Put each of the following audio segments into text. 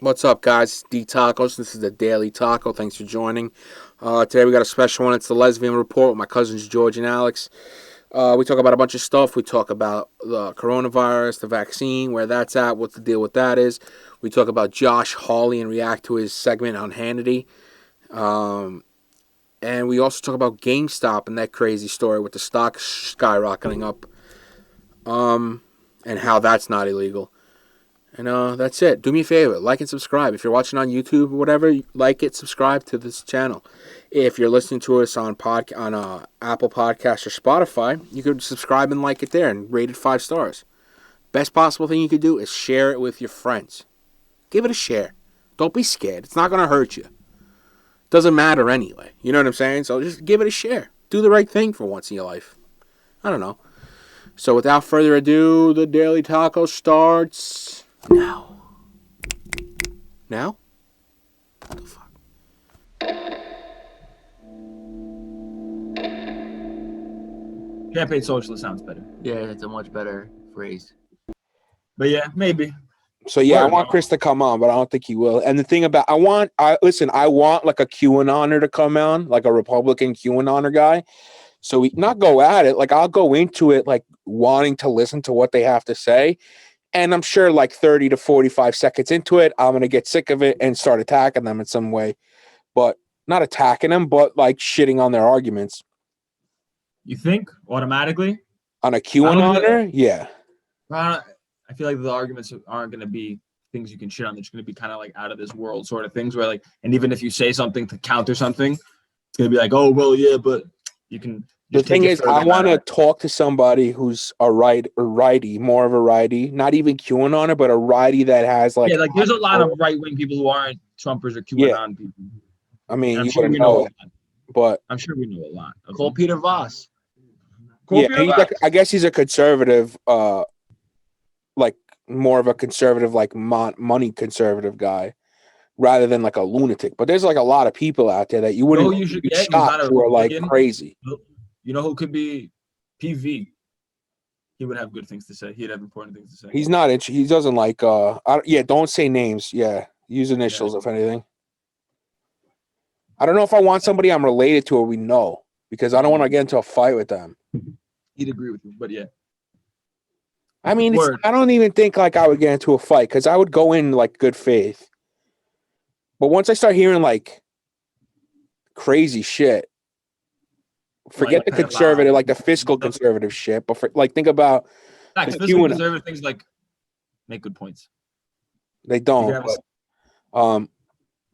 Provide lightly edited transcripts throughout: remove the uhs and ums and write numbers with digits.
What's up, guys? It's D Tacos. This is the Daily Taco. Thanks for joining. Today we got a special one. It's the Lesbian Report with my cousins George and Alex. We talk about a bunch of stuff. We talk about the coronavirus, the vaccine, where that's at, what the deal with that is. We talk about Josh Hawley and react to his segment on Hannity. And we also talk about GameStop and that crazy story with the stock skyrocketing up, and how that's not illegal. And that's it. Do me a favor, like and subscribe. If you're watching on YouTube or whatever, like it, subscribe to this channel. If you're listening to us on Apple Podcasts or Spotify, you could subscribe and like it there and rate it 5 stars. Best possible thing you could do is share it with your friends. Give it a share. Don't be scared. It's not going to hurt you. Doesn't matter anyway. You know what I'm saying? So just give it a share. Do the right thing for once in your life. I don't know. So without further ado, the Daily Taco starts now. Now? What the fuck? Campaign socialist sounds better. Yeah, it's a much better phrase. But yeah, maybe. So yeah, I want Chris to come on, but I don't think he will. And the thing about I want like a QAnoner to come on, like a Republican QAnoner guy. So we not go at it. Like I'll go into it like wanting to listen to what they have to say. And I'm sure like 30 to 45 seconds into it, I'm going to get sick of it and start attacking them in some way. But not attacking them, but like shitting on their arguments. You think automatically? On a QAnoner? Yeah. I feel like the arguments aren't going to be things you can shit on. They're just going to be kind of like out of this world sort of things where like, and even if you say something to counter something, it's going to be like, oh, well, yeah, but you can. The thing is, I want to talk to somebody who's a righty, more of a righty, not even QAnoner, but a righty that has like. Yeah, like there's a lot of right-wing people who aren't Trumpers or QAnon people. I mean, I'm you sure we know it, but I'm sure we know a lot. Call Peter Voss. I guess he's a conservative, like more of a conservative, like money conservative guy, rather than like a lunatic. But there's like a lot of people out there that you wouldn't shocked who are like crazy. You know who could be PV? He would have good things to say. He'd have important things to say. He's not. He doesn't like. Don't say names. Yeah, use initials if anything. I don't know if I want somebody I'm related to or we know because I don't want to get into a fight with them. He'd agree with you, but yeah. I mean, I don't even think like I would get into a fight because I would go in like good faith. But once I start hearing like crazy shit. Forget the conservative, like the fiscal conservative shit, but think about fiscal conservative things like make good points. They don't, but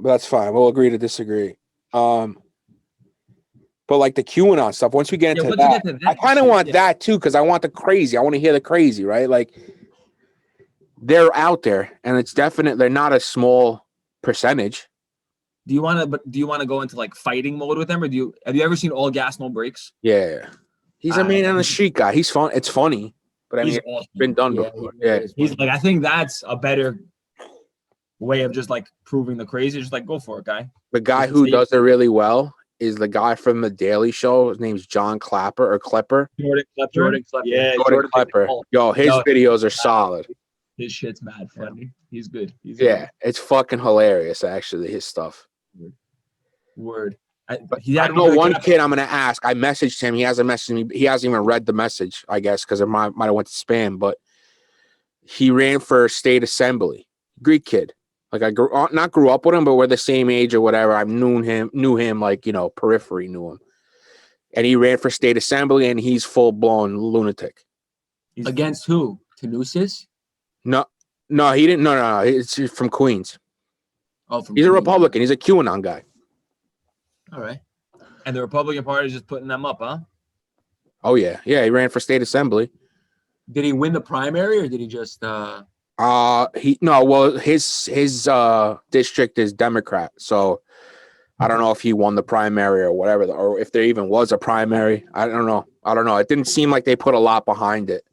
that's fine. We'll agree to disagree. But like the QAnon stuff, once we get into that, I kind of want that too because I want the crazy. I want to hear the crazy, right? Like they're out there, and it's definite. They're not a small percentage. Do you want to go into like fighting mode with them, or have you ever seen All Gas No Brakes? Yeah, he's a man on the street guy. He's fun. It's funny, but I mean, awesome. It's been done before. Yeah, he's like, I think that's a better way of just like proving the crazy. Just like go for it, guy. The guy who does it really well is the guy from the Daily Show. His name's John Clapper or Klepper. Jordan Klepper. Yeah, Jordan Klepper. Yo, his videos are solid. His shit's mad funny. He's good. It's fucking hilarious. Actually, his stuff. Word. I know one kid I'm gonna ask. I messaged him. He hasn't messaged me. He hasn't even read the message, I guess, because it might have went to spam. But he ran for state assembly. Greek kid. Like I grew up with him, but we're the same age or whatever. I knew him like periphery knew him. And he ran for state assembly, and he's full blown lunatic. Against who? Tanusis? No, he didn't. No. It's from Queens. Oh, from he's a Republican. He's a QAnon guy. All right. And the Republican Party is just putting them up, huh? Oh yeah. He ran for state assembly. Did he win the primary or did he just? His district is Democrat, so I don't know if he won the primary or whatever, or if there even was a primary. I don't know. It didn't seem like they put a lot behind it.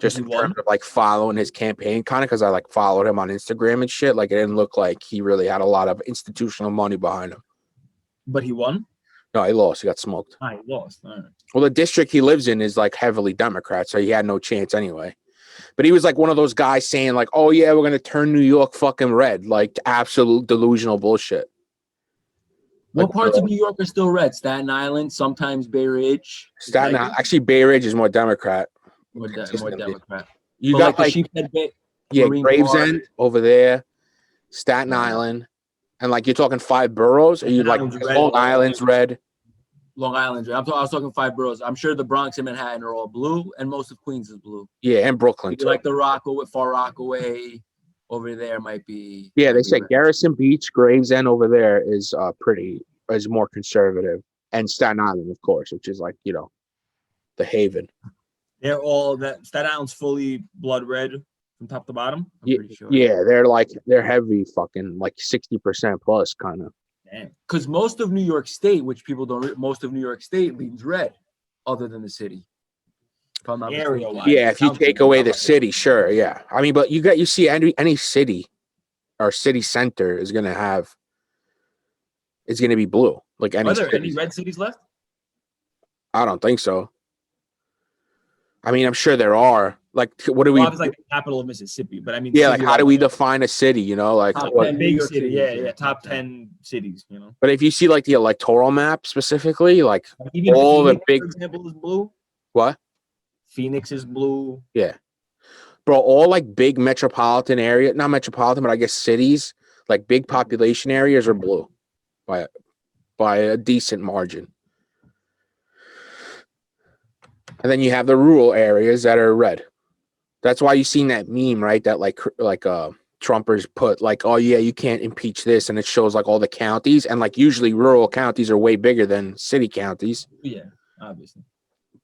Just in terms of like following his campaign, kind of because I like followed him on Instagram and shit. Like it didn't look like he really had a lot of institutional money behind him. But he won? No, he lost. He got smoked. He lost. All right. Well, the district he lives in is like heavily Democrat, so he had no chance anyway. But he was like one of those guys saying like, "Oh yeah, we're gonna turn New York fucking red," like absolute delusional bullshit. What Like, parts of New York are still red? Staten Island, sometimes Bay Ridge. Staten Island, actually, Bay Ridge is more Democrat. More Democrat. You But got like the like Sheephead Bay, yeah, Marine Gravesend Park. over there, Staten Island, and like you're talking 5 boroughs. Or you like Island's red. Long Island's red? Long Island. I was talking 5 boroughs. I'm sure the Bronx and Manhattan are all blue, and most of Queens is blue. Yeah, and Brooklyn Maybe too. like the Rockaway, Far Rockaway over there might be. Yeah, might they be said red. Garrison Beach, Gravesend over there is more conservative, and Staten Island, of course, which is like the haven. They're all that Staten Island's fully blood red from top to bottom. I'm pretty sure. Yeah, they're heavy, fucking like 60% plus, kind of. Damn. Because most of New York State, which people don't, most of New York State leans red, other than the city. If I'm not mistaken. Area-wise. Yeah, if you Sounds take good. away the city, sure, yeah. I mean, but you see any city or city center is gonna be blue. Like any Are there city. any red cities left? I don't think so. I mean, I'm sure there are. Like, what do we? Well, it's like the capital of Mississippi, but I mean, Yeah, like city how do we define a city? Like, Top what- 10 New big York city? cities, Yeah, yeah, yeah, top top 10. 10 cities. but if you see like the electoral map specifically, like Like, even all the Phoenix, big for example, is blue. what? Phoenix is blue. Bro, all like big metropolitan area, not metropolitan, but I guess cities, like big population areas are blue by a decent margin. And then you have the rural areas that are red. That's why you seen that meme, right? That like Trumpers put like, oh yeah, you can't impeach this, and it shows like all the counties, and like usually rural counties are way bigger than city counties. Yeah, obviously.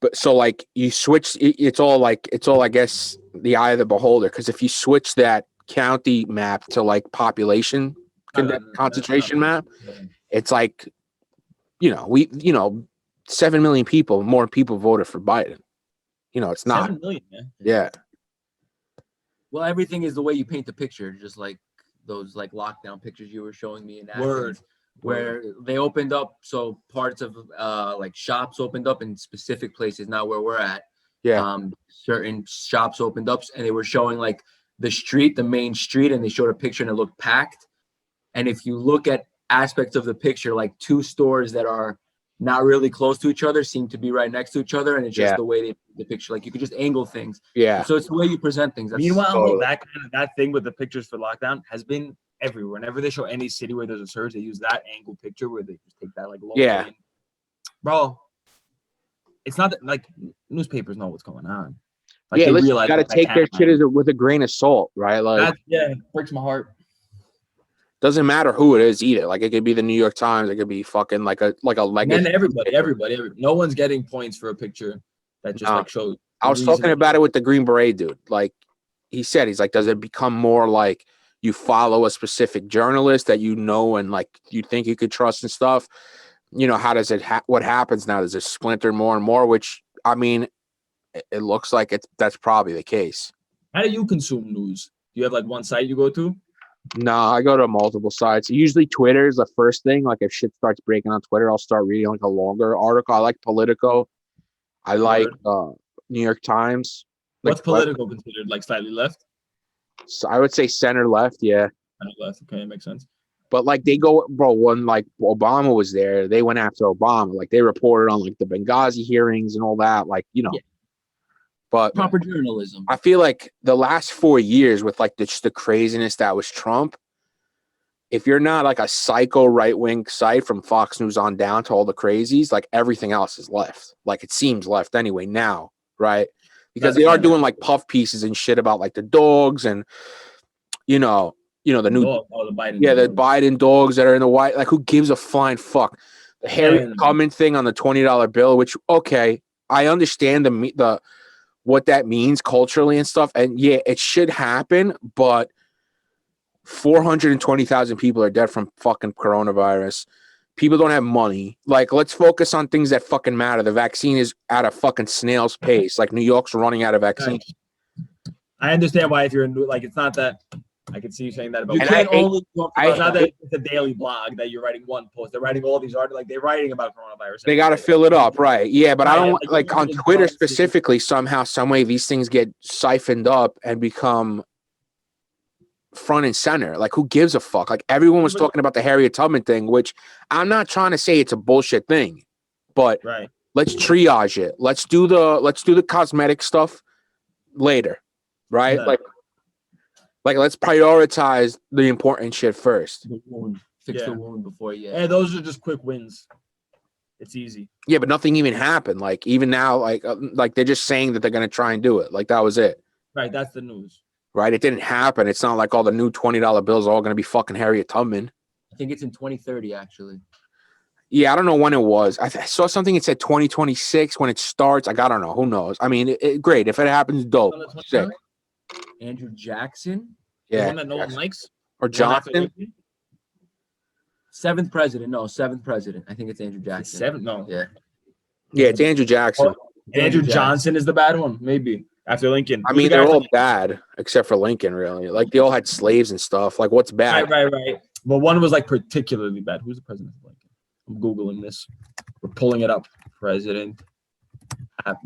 But so like you switch, it's all I guess the eye of the beholder. Because if you switch that county map to like population concentration map, it's like, 7 million people, more people voted for Biden. It's not. 7 million, man. Yeah. Well, everything is the way you paint the picture, just like those like lockdown pictures you were showing me in Athens, Word. where they opened up. So parts of like shops opened up in specific places, not where we're at. Yeah. Certain shops opened up, and they were showing like the main street, and they showed a picture, and it looked packed. And if you look at aspects of the picture, like 2 stores that are not really close to each other seem to be right next to each other, and it's just the way the picture, like you could just angle things. Yeah. So it's the way you present things. Meanwhile, that thing with the pictures for lockdown has been everywhere. Whenever they show any city where there's a surge, they use that angle picture where they just take that like low. Yeah. Bro, it's not that like newspapers know what's going on. Like, yeah, they listen, you realize got to that take their can't shit with a grain of salt, right? Like, it breaks my heart. doesn't matter who it is either. Like, it could be the New York Times, it could be fucking like a And legacy. then everybody, no one's getting points for a picture that just like shows. I was talking about it with the Green Beret dude. Like, he's like, does it become more like you follow a specific journalist that and like you think you could trust and stuff? How does it? What happens now? Does it splinter more and more? Which, I mean, it looks like that's probably the case. How do you consume news? Do you have like one site you go to? No, I go to multiple sites. Usually Twitter is the first thing. Like if shit starts breaking on Twitter, I'll start reading like a longer article. I like Politico. I like New York Times. What's Politico considered? Like slightly left? So I would say center left, yeah. Center left, okay, makes sense. But like they go, bro, when like Obama was there, they went after Obama. Like they reported on like the Benghazi hearings and all that. Like, Yeah. But Proper journalism. I feel like the last 4 years with like just the craziness that was Trump, if you're not like a psycho right-wing site from Fox News on down to all the crazies, like everything else is left. Like it seems left anyway now, right? Because they are doing like puff pieces and shit about like the dogs and the new the Biden. Yeah, the Biden dogs that are in the white. Like who gives a flying fuck? The Harry Cummins thing on the $20 bill, which okay, I understand the what that means culturally and stuff. And yeah, it should happen, but 420,000 people are dead from fucking coronavirus. People don't have money. Like, let's focus on things that fucking matter. The vaccine is at a fucking snail's pace. Like, New York's running out of vaccine. I understand why if you're in, like, it's not that I can see you saying that about. You And can't I- only talk I- It's about not that it's a daily blog that you're writing one post. They're writing all these articles, like they're writing about coronavirus. They got to fill it up, right? Yeah, but I Right, don't like, like on it's Twitter not- specifically. Somehow, some way, these things get siphoned up and become front and center. Like, who gives a fuck? Like, everyone was talking about the Harriet Tubman thing, which I'm not trying to say it's a bullshit thing, but Right. let's triage it. Let's do the cosmetic stuff later, right? No. Like let's prioritize the important shit first. the wound, fix Yeah. the wound before And those are just quick wins. It's easy. Yeah, but nothing even happened. Like even now, like they're just saying that they're gonna try and do it. Like that was it, Right. That's the news. right? It didn't happen. It's not like all the new $20 bills are all gonna be fucking Harriet Tubman. I think it's in 2030 actually. Yeah, I don't know when it was. I saw something. It said 2026 when it starts. I don't know. Who knows? I mean, great if it happens. Dope. On the Sick. 29th? Andrew Jackson, The Yeah. one that no one likes. Or The one after Johnson. Lincoln? seventh president. No, seventh president. I think it's Andrew Jackson. Seven? No. Yeah. Yeah, it's Andrew Jackson. Andrew Johnson is the bad one, maybe after Lincoln. I Who's mean, the guy they're after all Lincoln? bad except for Lincoln. Really, like they all had slaves and stuff. Like, what's bad? Right. But one was like particularly bad. Who's the president of Lincoln? I'm googling this. We're pulling it up. President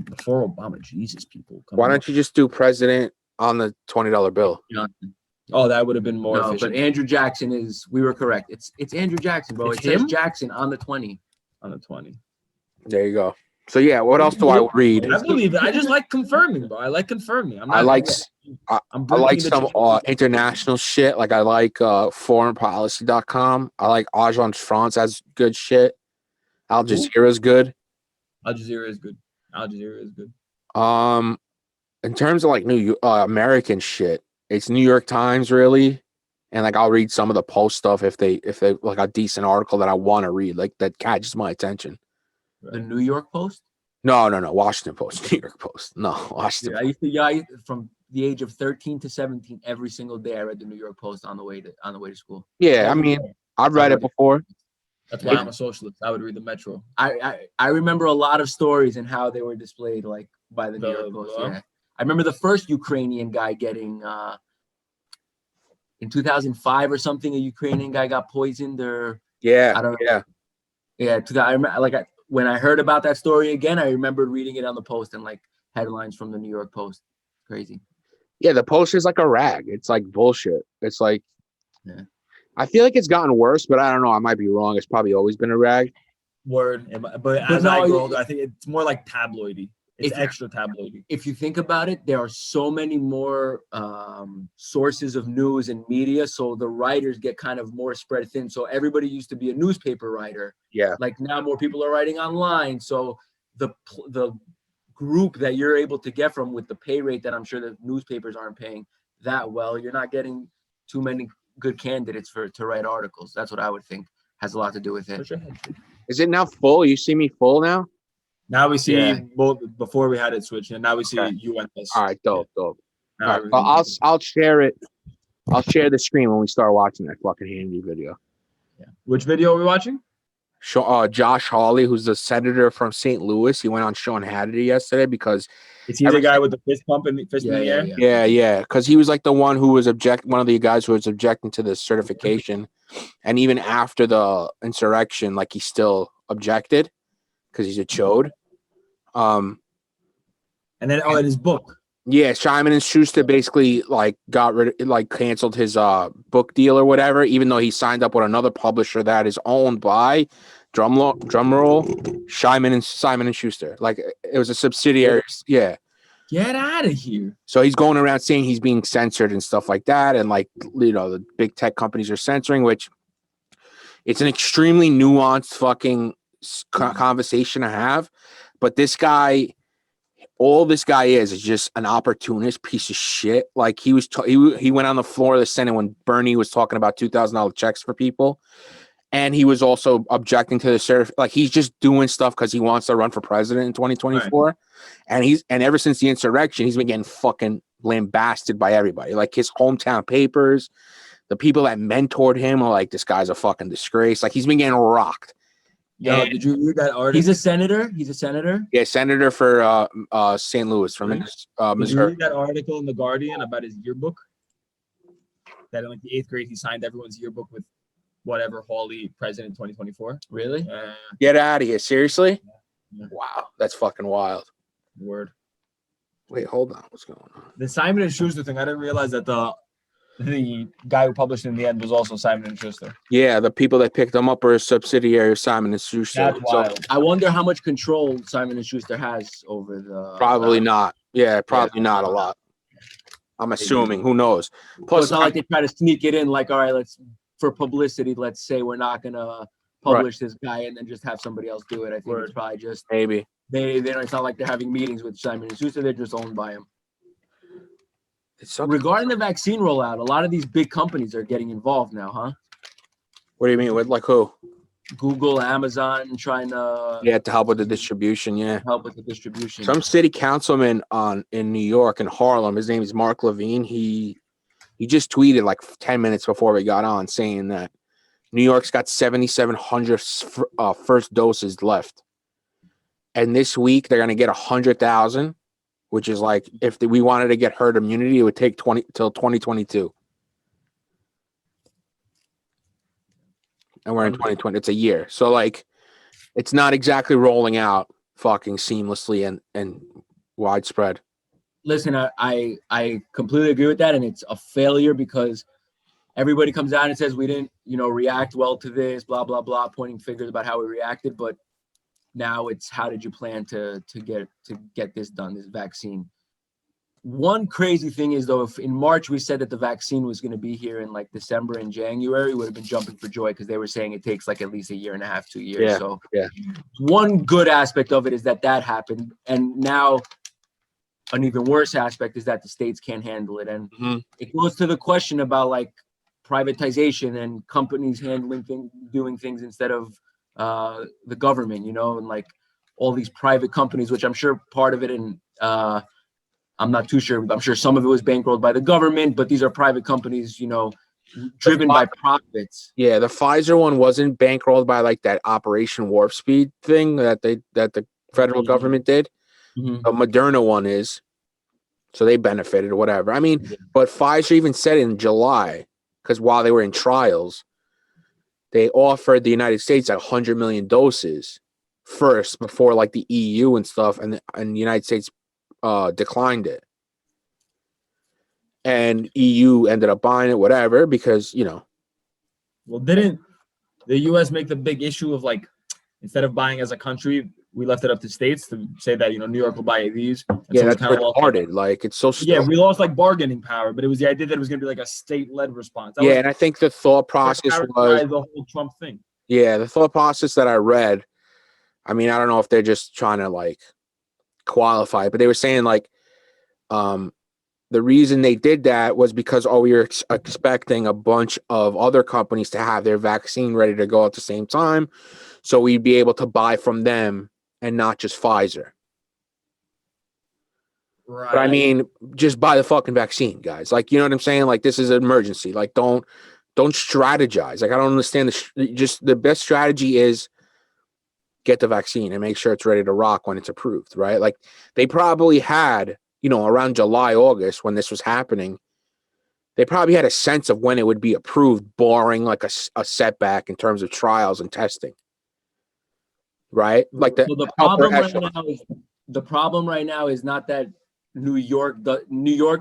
before Obama. Jesus, people. Why don't you just do president on the $20 bill? Johnson. Oh, that would have been more No, efficient but Andrew Jackson is. We were correct. It's Andrew Jackson, bro. It's It says him? Jackson on the 20. on the 20. There you go. So yeah, what else do I read? I believe it. I just like confirming, bro. I like confirming. I like I'm I like breaking the some chain. international shit. Like I like foreignpolicy.com. I like Agence France has good shit. Al Jazeera's good. Al Jazeera is good. Al Jazeera is good. In terms of like American shit, it's New York Times really, and like I'll read some of the Post stuff if they like a decent article that I want to read, like that catches my attention. The New York Post. No, Washington Post, New York Post. No, Washington. Yeah, I used to. From the age of 13 to 17, every single day I read the New York Post on the way to school. Yeah, I mean, I've read it before. That's why I'm a socialist. I would read the Metro. I remember a lot of stories and how they were displayed like by the New York Post. Yeah. I remember the first Ukrainian guy getting in 2005 or something. A Ukrainian guy got poisoned, or Yeah, I don't know. yeah. Yeah, I remember when I heard about that story again, I remembered reading it on the Post and like headlines from the New York Post. Crazy. Yeah, the Post is like a rag. It's like bullshit. It's like, Yeah. I feel like it's gotten worse, but I don't know. I might be wrong. It's probably always been a rag. But as no, I grow older, I think it's more like tabloidy. It's If- extra tabloidy. If you think about it, there are so many more sources of news and media, so the writers get kind of more spread thin. So everybody used to be a newspaper writer. Yeah. Like now more people are writing online. So the group that you're able to get from with the pay rate that I'm sure the newspapers aren't paying that well, you're not getting too many good candidates to write articles. That's what I would think has a lot to do with it. Push ahead. Is it now full? You see me full now? Now we see Yeah. both. Before we had it switched, and now we see Okay. UNS. All right, dope. All Now right, everything- well, I'll share it. I'll share the screen when we start watching that fucking Hannity video. Which video are we watching? Josh Hawley, who's the senator from St. Louis, he went on Sean Hannity yesterday because Is he the guy with the fist pump and fist in the air? yeah, because he was like the one who was one of the guys who was objecting to the certification, and even after the insurrection, like he still objected because he's a chode. And then in his book. Yeah, Simon and Schuster basically like canceled his book deal or whatever, even though he signed up with another publisher that is owned by drum roll Simon and Schuster. Like it was a subsidiary. Yeah. Get out of here. So he's going around saying he's being censored and stuff like that, and like the big tech companies are censoring, which it's an extremely nuanced fucking conversation to have. But this guy. All this guy is just an opportunist piece of shit. Like he went on the floor of the Senate when Bernie was talking about $2,000 checks for people, and he was also objecting to the like he's just doing stuff because he wants to run for president in 2024. Right. And ever since the insurrection, he's been getting fucking lambasted by everybody. Like his hometown papers, the people that mentored him are like, this guy's a fucking disgrace. Like he's been getting rocked. Yo, did you read that article? He's a senator. Yeah, senator for St. Louis from Did Missouri. you read that article in the Guardian about his yearbook? that in like the 8th grade he signed everyone's yearbook with whatever Hawley president 2024. Really? Get out of here. Seriously? Yeah. Wow. That's fucking wild. Word. Wait, hold on. What's going on? The Simon and Schuster thing, I didn't realize that the guy who published it in the end was also Simon and Schuster. Yeah, the people that picked them up are a subsidiary of Simon and Schuster. That's wild. I wonder how much control Simon and Schuster has over the. Probably not. Yeah, probably not a lot. I'm assuming. Who knows? Plus, it's not like they try to sneak it in. Like, all right, for publicity, let's say we're not gonna publish this guy and then just have somebody else do it. I think it's probably just maybe they don't. It's not like they're having meetings with Simon and Schuster. They're just owned by him. It's regarding the vaccine rollout, a lot of these big companies are getting involved now, huh? What do you mean? With like who? Google, Amazon, trying to to help with the distribution. Yeah, help with the distribution. Some city councilman in New York in Harlem. His name is Mark Levine. He just tweeted like 10 minutes before we got on saying that New York's got 7,700 first doses left, and this week they're gonna get 100,000, which is like if we wanted to get herd immunity, it would take 2022. And we're in 2020. It's a year. So like it's not exactly rolling out fucking seamlessly and widespread. Listen, I completely agree with that, and it's a failure because everybody comes out and says we didn't, react well to this, blah blah blah, pointing fingers about how we reacted. But now it's how did you plan to get this done, this vaccine? One crazy thing is, though, if in March we said that the vaccine was going to be here in like December and January, we would have been jumping for joy because they were saying it takes like at least a year and a half, 2 years. Yeah. One good aspect of it is that happened. And now an even worse aspect is that the states can't handle it. And it goes to the question about like privatization and companies handling things, doing things instead of the government, and like all these private companies, which I'm sure part of it and I'm not too sure. I'm sure some of it was bankrolled by the government, but these are private companies, driven by profits. Yeah, the Pfizer one wasn't bankrolled by like that Operation Warp Speed thing that the federal government did. The Moderna one is, so they benefited or whatever. I mean, but Pfizer even said in July, because while they were in trials, they offered the United States 100 million doses first before like the EU and stuff, and the United States declined it, and EU ended up buying it, whatever, because Well, didn't the U.S. make the big issue of like instead of buying as a country, we left it up to states to say that New York will buy these. Yeah, that's retarded. Like it's so stupid. Yeah, we lost like bargaining power, but it was the idea that it was going to be like a state-led response. Yeah, and I think the thought process was the whole Trump thing. Yeah, the thought process that I read. I mean, I don't know if they're just trying to like qualify, but they were saying like the reason they did that was because we were expecting a bunch of other companies to have their vaccine ready to go at the same time, so we'd be able to buy from them and not just Pfizer. Right. But I mean, just buy the fucking vaccine, guys. Like, you know what I'm saying? Like, this is an emergency. Like, don't strategize. Like, I don't understand just the best strategy is get the vaccine and make sure it's ready to rock when it's approved, right? Like, they probably had, around July, August, when this was happening, they probably had a sense of when it would be approved, barring like a setback in terms of trials and testing, right? Like the problem right now is not that New York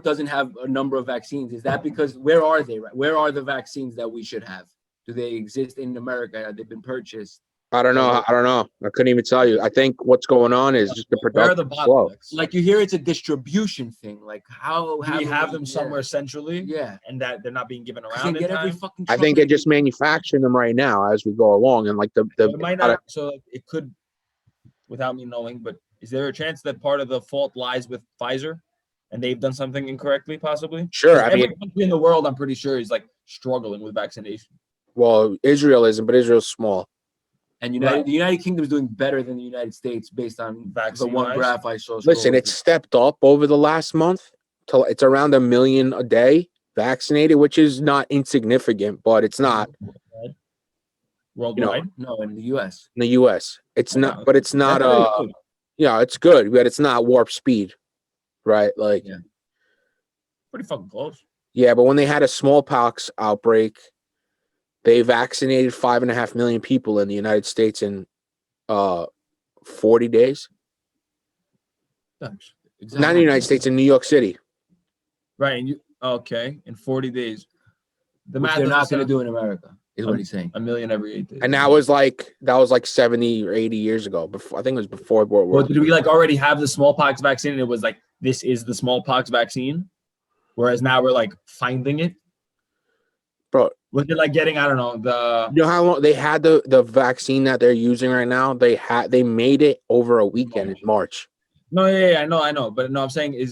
doesn't have a number of vaccines. Is that because where are they? Right? Where are the vaccines that we should have? Do they exist in America? Have they been purchased? I don't know. I couldn't even tell you. I think what's going on is just the production. Where are the bottlenecks? Like you hear, it's a distribution thing. Like how we have them somewhere centrally? Yeah, and that they're not being given around. I think they're just manufacturing them right now as we go along, and like it might not. So it could, without me knowing, but is there a chance that part of the fault lies with Pfizer, and they've done something incorrectly, possibly? Sure. Every country in the world, I'm pretty sure, is like struggling with vaccination. Well, Israel isn't, but Israel's small. And the United Kingdom is doing better than the United States based on the one graph I saw. Listen, it's stepped up over the last month. It's around 1 million a day vaccinated, which is not insignificant, but it's not. Worldwide? No, in the U.S. In the U.S. It's not, but it's not. Yeah, it's good, but it's not warp speed, right? Like, pretty fucking close. Yeah, but when they had a smallpox outbreak, they vaccinated 5.5 million people in the United States in 40 days. Exactly. Not in the United States, in New York City. Right. And okay, in 40 days. The Which math they're doesn't not going to sound- do in America, is what he's saying. a million every 8 days. And that was like 70 or 80 years ago. Before, I think it was before World War Well, did we like already have the smallpox vaccine and it was like this is the smallpox vaccine? Whereas now we're like finding it. Bro, Was it like getting, I don't know, the you know how long they had the vaccine that they're using right now? They made it over a weekend in March. No, I know. But no, I'm saying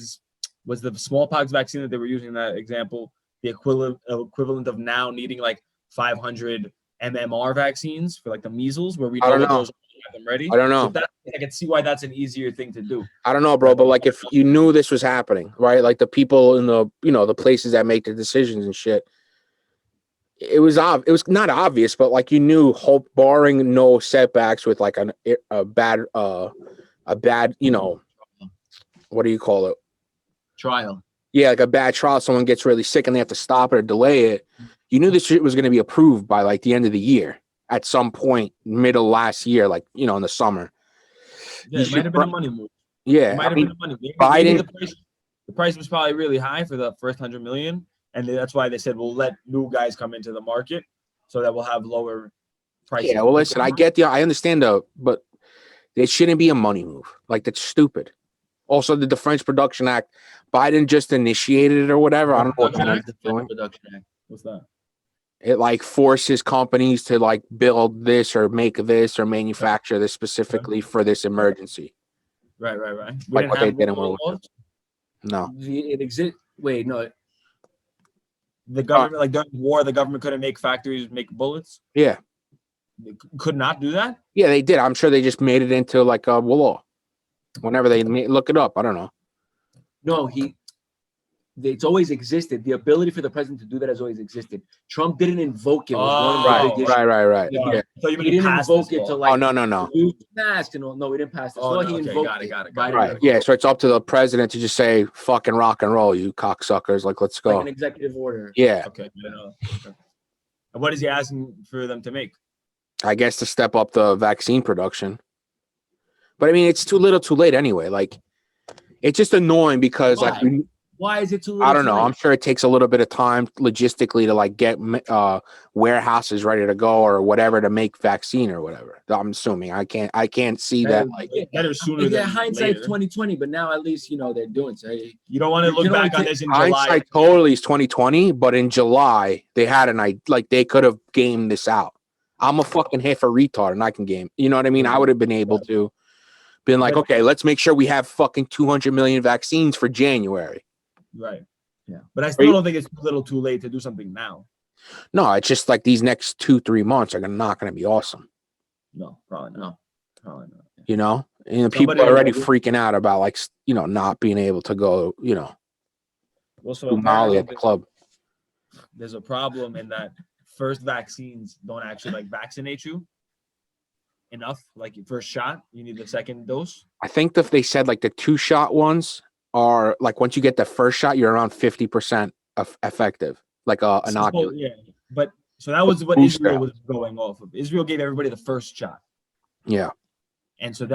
was the smallpox vaccine that they were using in that example the equivalent of now needing like 500 MMR vaccines for like the measles, where we I know don't what know. those have them ready? I don't know. So that, I can see why that's an easier thing to do. I don't know, bro, but like if you knew this was happening, right? Like the people in the the places that make the decisions and shit, it was not obvious, but like you knew, hope barring no setbacks with like a bad what do you call it? Trial. Yeah, like a bad trial, someone gets really sick and they have to stop it or delay it. You knew this shit was going to be approved by like the end of the year at some point, middle last year, like in the summer. Yeah, it might have been a money move. Yeah, It might have been a money move. Biden. The price was probably really high for the first 100 million, and that's why they said we'll let new guys come into the market so that we'll have lower prices. Yeah, well, listen, I understand but it shouldn't be a money move. Like that's stupid. Also, the Defense Production Act, Biden just initiated it or whatever. I don't know what Canada's doing. What's that? It like forces companies to like build this or make this or manufacture this specifically for this emergency. Right. Like what they did in World War II. No. It exists. Wait, no. The government, like during war, the government couldn't make factories make bullets. Yeah. They could not do that. Yeah, they did. I'm sure they just made it into like a law. Whenever they look it up, I don't know. No, it's always existed. The ability for the president to do that has always existed. Trump didn't invoke it. Was one of the big issues. Right. Yeah. So He didn't invoke it to like. No. Passed and all. No, we didn't pass this law. Oh, no, He okay, invoked got it. Right. Yeah. So it's up to the president to just say "fucking rock and roll," you cocksuckers. Like, let's go. Like an executive order. Yeah. Okay. Okay. And what is he asking for them to make? I guess to step up the vaccine production. But I mean, it's too little, too late anyway. Like, it's just annoying because why is it too little? I don't know. I'm sure it takes a little bit of time logistically to like get warehouses ready to go or whatever to make vaccine or whatever. I'm assuming I can't see that like better sooner than hindsight's 2020, but now at least they're doing so. You don't want to look back on this in July. Hindsight totally is 2020, but in July they had they could have gamed this out. I'm a fucking half a retard and I can game. You know what I mean? I would have been able to been like, okay, let's make sure we have fucking 200 million vaccines for January. Right. Yeah. But I still don't think it's too little too late to do something now. No, it's just like these next 2-3 months are not going to be awesome. No, probably not. Yeah. And people are already freaking out about like, not being able to go, well, so Molly at the club. There's a problem in that first vaccines don't actually like vaccinate you enough. Like your first shot, you need the second dose. I think that they said like the 2-shot ones are like once you get the first shot, you're around 50% effective, like inoculate. Yeah, but so that was what Israel was going off of. Israel gave everybody the first shot. Yeah, and so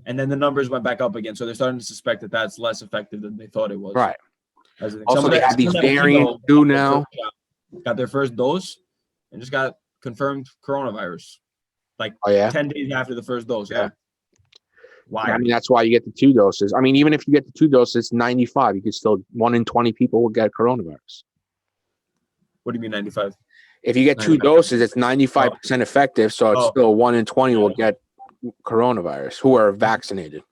and then the numbers went back up again. So they're starting to suspect that that's less effective than they thought it was. Right. Also, they have these variants too now. Got their first dose and just got confirmed coronavirus. Like 10 days after the first dose. Yeah. Why? I mean, that's why you get the 2 doses. I mean, even if you get the 2 doses, it's 95. You could still 1 in 20 people will get coronavirus. What do you mean 95? If you get 2 doses, it's 95% effective. So it's still 1 in 20 will get coronavirus who are vaccinated.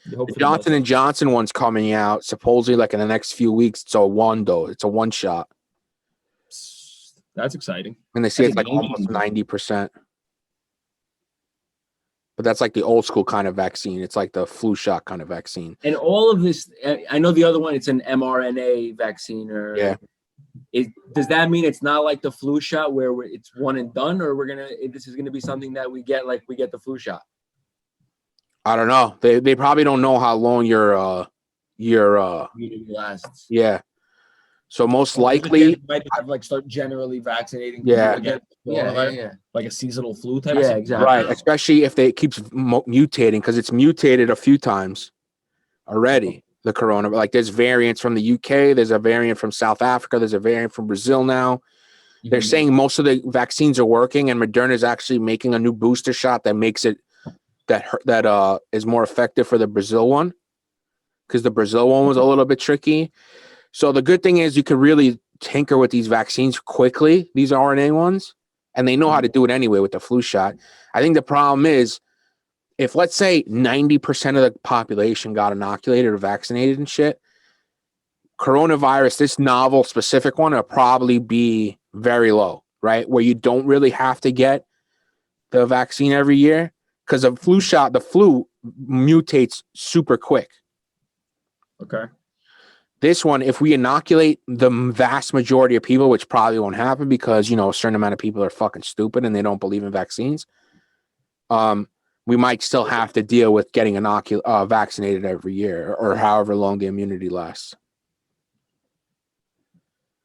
The Johnson & Johnson one's coming out supposedly like in the next few weeks. It's a 1 dose. It's a 1 shot. That's exciting. And they say it's like almost 90%. But that's like the old school kind of vaccine. It's like the flu shot kind of vaccine. And all of this, I know the other one, it's an mRNA vaccine does that mean it's not like the flu shot where it's one and done, or this is going to be something that we get like we get the flu shot? I don't know. They probably don't know how long your immunity lasts. Yeah. So most Well, likely, you might have like start generally vaccinating Yeah. people against coronavirus, like a seasonal flu type. Yeah, of exactly. right? Especially if it keeps mutating, because it's mutated a few times already. The corona, like there's variants from the UK, there's a variant from South Africa, there's a variant from Brazil now. They're saying most of the vaccines are working, and Moderna is actually making a new booster shot that makes it that is more effective for the Brazil one, because the Brazil one was a little bit tricky. So the good thing is you can really tinker with these vaccines quickly, these RNA ones, and they know how to do it anyway with the flu shot. I think the problem is if, let's say, 90% of the population got inoculated or vaccinated and shit, coronavirus, this novel specific one, will probably be very low, right? Where you don't really have to get the vaccine every year, because the flu mutates super quick. Okay. This one, if we inoculate the vast majority of people, which probably won't happen because, a certain amount of people are fucking stupid and they don't believe in vaccines, we might still have to deal with getting vaccinated every year or however long the immunity lasts.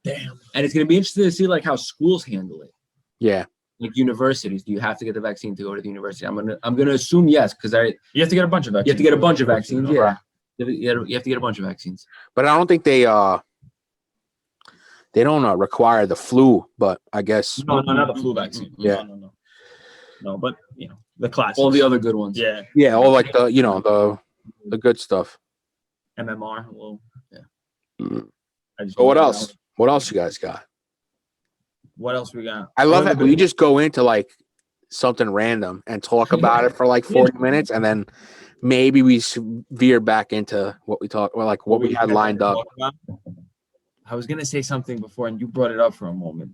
Damn. And it's going to be interesting to see like how schools handle it. Yeah. Like universities, do you have to get the vaccine to go to the university? I'm gonna assume yes, because you have to get a bunch of vaccines. You have to get a bunch of vaccines. Yeah. Right. You have to get a bunch of vaccines. But I don't think they don't require the flu, but I guess No, not the flu vaccine. Yeah. No, but the classics. All the other good ones. Yeah. Yeah, all like the good stuff. MMR. Well, yeah. So what else? What else you guys got? What else we got? I love it. We just go into like something random and talk about it for like 40 minutes, and then maybe we veer back into what we had lined up. I was gonna say something before, and you brought it up for a moment.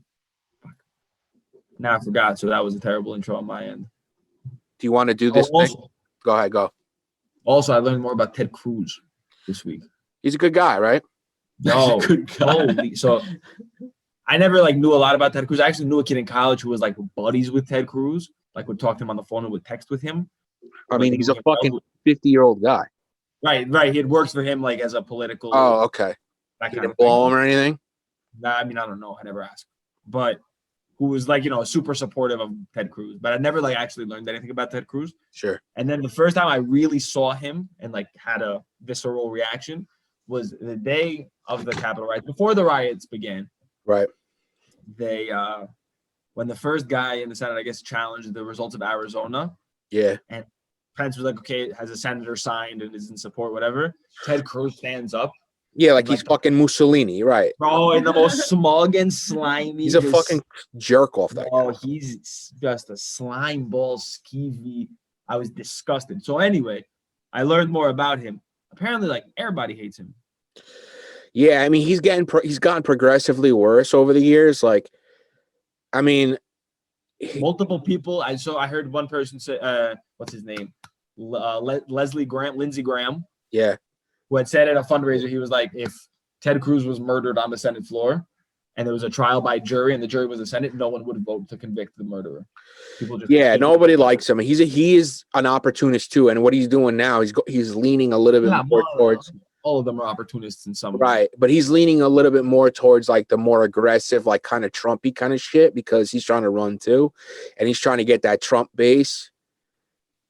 Now I forgot, so that was a terrible intro on my end. Do you want to do this thing? Go ahead, go. Also, I learned more about Ted Cruz this week. He's a good guy, right? No, so I never knew a lot about Ted Cruz. I actually knew a kid in college who was like buddies with Ted Cruz, like would talk to him on the phone and would text with him. I mean, he's a fucking 50-year-old guy. Right. He had worked for him like as a political. Oh, okay. He didn't blow him or anything? Nah, I mean, I don't know. I never asked. But who was super supportive of Ted Cruz. But I never actually learned anything about Ted Cruz. Sure. And then the first time I really saw him and had a visceral reaction was the day of the Capitol riots, before the riots began. Right. They when the first guy in the Senate, I guess, challenged the results of Arizona. Yeah. And Pence was like, okay, has a senator signed and is in support, whatever. Ted Cruz stands up. Yeah, like he's fucking Mussolini, right? Bro, in the most smug and slimy. He's a fucking jerk off that guy. He's just a slime ball, skeevy. I was disgusted. So anyway, I learned more about him. Apparently, everybody hates him. Yeah, I mean, he's gotten progressively worse over the years. I mean, multiple people. I heard one person say, what's his name? Lindsey Graham. Yeah. Who had said at a fundraiser, he was like, if Ted Cruz was murdered on the Senate floor and there was a trial by jury and the jury was the Senate, no one would vote to convict the murderer. People just nobody likes him. He is an opportunist too, and what he's doing now, he's leaning a little bit more towards. All of them are opportunists in some way. Right, but he's leaning a little bit more towards the more aggressive, kind of Trumpy kind of shit, because he's trying to run too, and he's trying to get that Trump base.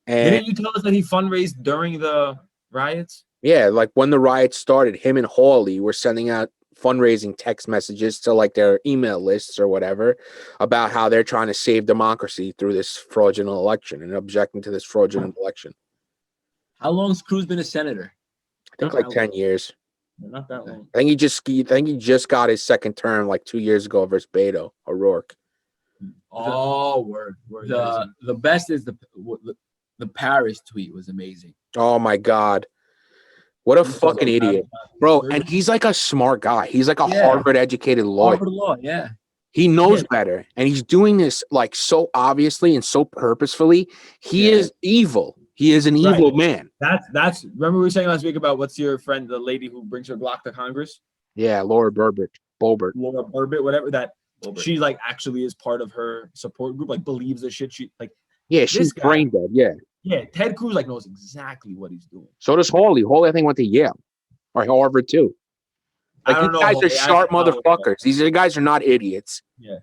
And didn't you tell us that he fundraised during the riots? Yeah, when the riots started, him and Hawley were sending out fundraising text messages to their email lists or whatever about how they're trying to save democracy through this fraudulent election and objecting to this fraudulent election. How long has Cruz been a senator? I think 10 years. Not that long. I think he just got his second term 2 years ago versus Beto O'Rourke. Oh, word. The best is the Paris tweet was amazing. Oh my God. What a fucking idiot, bro. And he's a smart guy. He's a Harvard educated lawyer. Harvard law, yeah. He knows better. And he's doing this so obviously and so purposefully. He is evil. He is an evil man. That's remember we were saying last week about what's your friend, the lady who brings her Glock to Congress? Yeah, Laura Burbert, whatever that. She actually is part of her support group, believes the shit she Yeah, she's brain dead. Yeah. Yeah, Ted Cruz knows exactly what he's doing. So does Hawley. Hawley, I think, went to Yale or Harvard too. Like, I don't these know. guys are Hawley. sharp motherfuckers. These guys are not idiots. Yeah.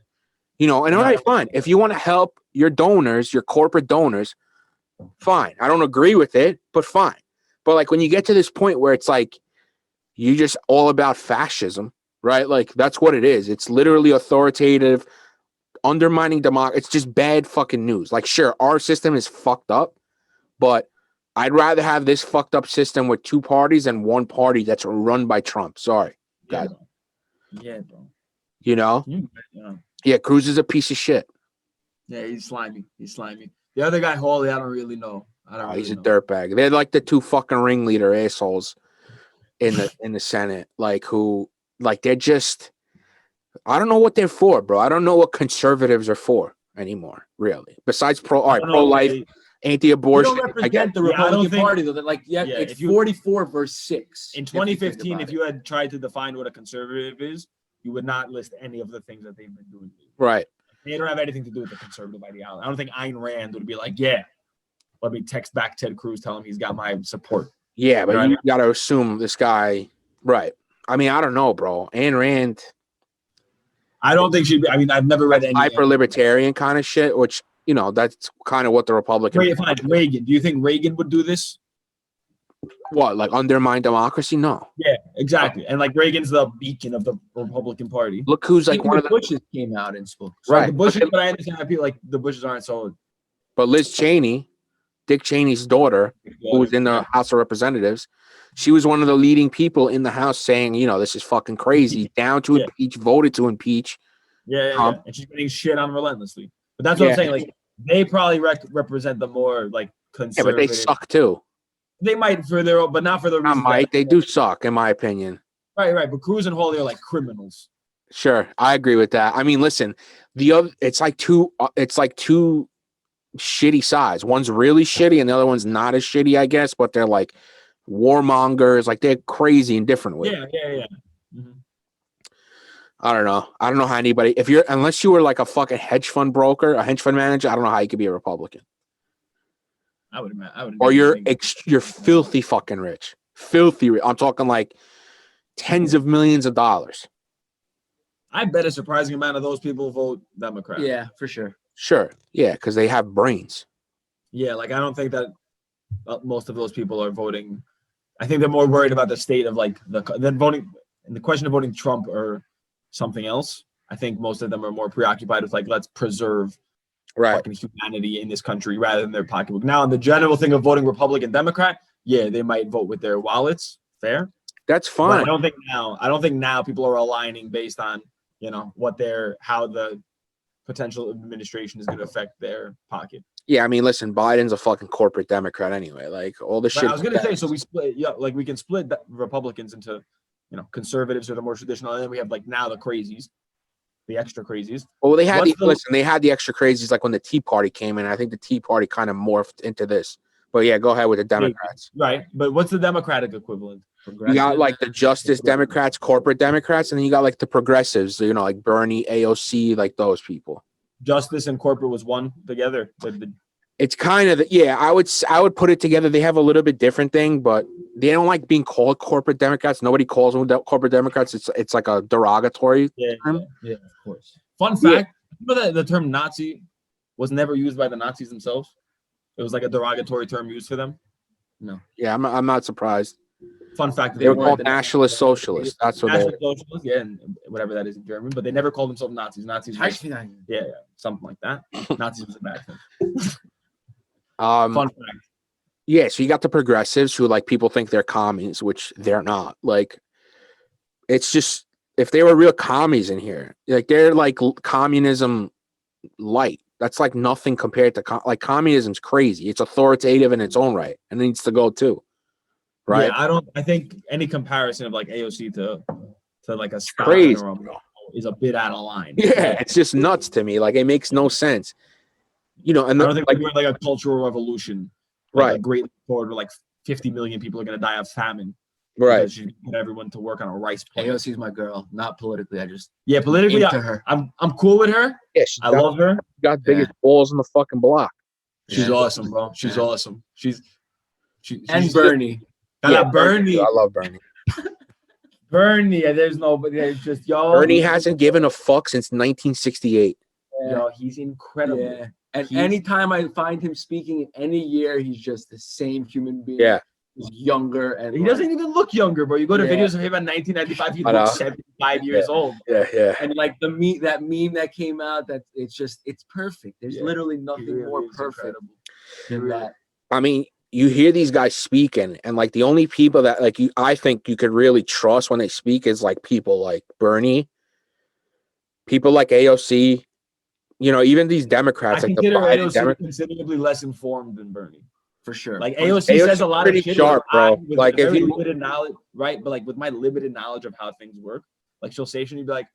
You know, and all right, fine. If you want to help your donors, your corporate donors, fine. I don't agree with it, but fine. But like when you get to this point where it's like you just all about fascism, right? Like that's what it is. It's literally authoritative, undermining democracy. It's just bad fucking news. Like, sure, our system is fucked up, but I'd rather have this fucked up system with two parties than one party that's run by Trump. Sorry, guys. Yeah, bro. You know? Yeah, Cruz is a piece of shit. Yeah, he's slimy. The other guy, Hawley, I don't really know. He's a dirtbag. They're like the two fucking ringleader assholes in the Senate, like who, like they're just. I don't know what they're for, bro. I don't know what conservatives are for anymore, really. Besides pro-life, anti-abortion. They don't represent the Republican Party, though. Like, it's 44 versus 6. In 2015, if you had tried to define what a conservative is, you would not list any of the things that they've been doing. Right. They don't have anything to do with the conservative ideology. I don't think Ayn Rand would be like, yeah, let me text back Ted Cruz, tell him he's got my support. Yeah, but you got to assume this guy, right. I mean, I don't know, bro. Ayn Rand. I don't think she'd be, I mean, I've never read any. Hyper-libertarian kind of shit, which, you know, that's kind of what the Republican. Wait, fine. Reagan. Do you think Reagan would do this? What, like undermine democracy? No. Yeah, exactly. And like Reagan's the beacon of the Republican Party. Look who's like one of the Bushes came out and spoke. Right. The Bushes, but I understand that people like the Bushes aren't so. But Liz Cheney, Dick Cheney's daughter, who was in the House of Representatives, she was one of the leading people in the House saying, you know, this is fucking crazy. Down to impeach, voted to impeach. Yeah. And she's getting shit on relentlessly. But that's what I'm saying. Like they probably represent the more like conservative. Yeah, but they suck too. They might for their own, but not for the reason. They do suck, in my opinion. Right. But Cruz and Hawley are like criminals. Sure, I agree with that. I mean, listen, it's like two shitty sides. One's really shitty, and the other one's not as shitty, I guess. But they're like warmongers, like they're crazy in different ways. Yeah. Mm-hmm. I don't know how anybody. Unless you were like a fucking hedge fund broker, a hedge fund manager, I don't know how you could be a Republican. I would. Or you're filthy fucking rich. Filthy rich. I'm talking like tens of millions of dollars. I bet a surprising amount of those people vote Democrat. Yeah, for sure. Sure. Yeah, because they have brains. Yeah, like I don't think that most of those people are voting. I think they're more worried about the state of like than voting. And the question of voting Trump or something else. I think most of them are more preoccupied with like let's preserve fucking humanity in this country rather than their pocketbook. Now, on the general thing of voting Republican, Democrat, yeah, they might vote with their wallets. Fair. That's fine. But I don't think now people are aligning based on, you know, how the potential administration is going to affect their pocket. Yeah, I mean, listen, Biden's a fucking corporate Democrat anyway. Like all the shit. I was going to say, so we split. Yeah, like we can split Republicans into, you know, conservatives are the more traditional, and then we have like now the crazies. The extra crazies. Well, they had they had the extra crazies like when the Tea Party came in. I think the Tea Party kind of morphed into this. But yeah, go ahead with the Democrats. Right. But what's the Democratic equivalent? You got like the Justice Democrats, corporate Democrats, and then you got like the progressives, you know, like Bernie, AOC, like those people. Justice and corporate was one together. It's kind of I would put it together. They have a little bit different thing, but they don't like being called corporate Democrats. Nobody calls them corporate Democrats. It's like a derogatory term. Yeah, of course. Fun fact: you know that the term Nazi was never used by the Nazis themselves. It was like a derogatory term used for them. No. Yeah, I'm not surprised. Fun fact: they were called nationalist socialists. That's what nationalist socialists. Yeah, and whatever that is in German. But they never called themselves Nazis. Nazis. Yeah, something like that. Nazis was a bad thing. Fun fact. Yeah, so you got the progressives who like people think they're commies, which they're not. Like, it's just if they were real commies in here, like they're like communism light. That's like nothing compared to like communism's crazy. It's authoritative in its own right, and it needs to go too. Right? Yeah, I think any comparison of like AOC to like a Stalin is a bit out of line. Yeah, it's just nuts to me. Like it makes no sense. You know, and I don't think we're like a cultural revolution. Right. A great forward where like 50 million people are going to die of famine. Right. She's get everyone to work on a rice plant. AOC's my girl. Not politically. Politically, I'm cool with her. Yeah, I love her. Got biggest balls in the fucking block. She's awesome, bro. She's awesome. She's and Bernie. Bernie. I love Bernie. Bernie, there's nobody. There's just Bernie hasn't given a fuck since 1968. Yo, he's incredible. Yeah. And anytime I find him speaking in any year, he's just the same human being. Yeah. He's younger and He doesn't even look younger, bro. You go to Yeah. videos of him in 1995, he I know. looks 75 years old. Yeah. And like that meme that came out, that it's perfect. There's literally nothing really more is perfect incredible. than that. I mean, you hear these guys speaking, and like the only people that like I think you could really trust when they speak is like people like Bernie, people like AOC. You know, even these Democrats, I like consider the Biden AOC considerably less informed than Bernie. For sure. Like AOC says a lot of shit sharp, bro. with Like if very you limited knowledge, right? But like with my limited knowledge of how things work, like she'll say, you'd be like,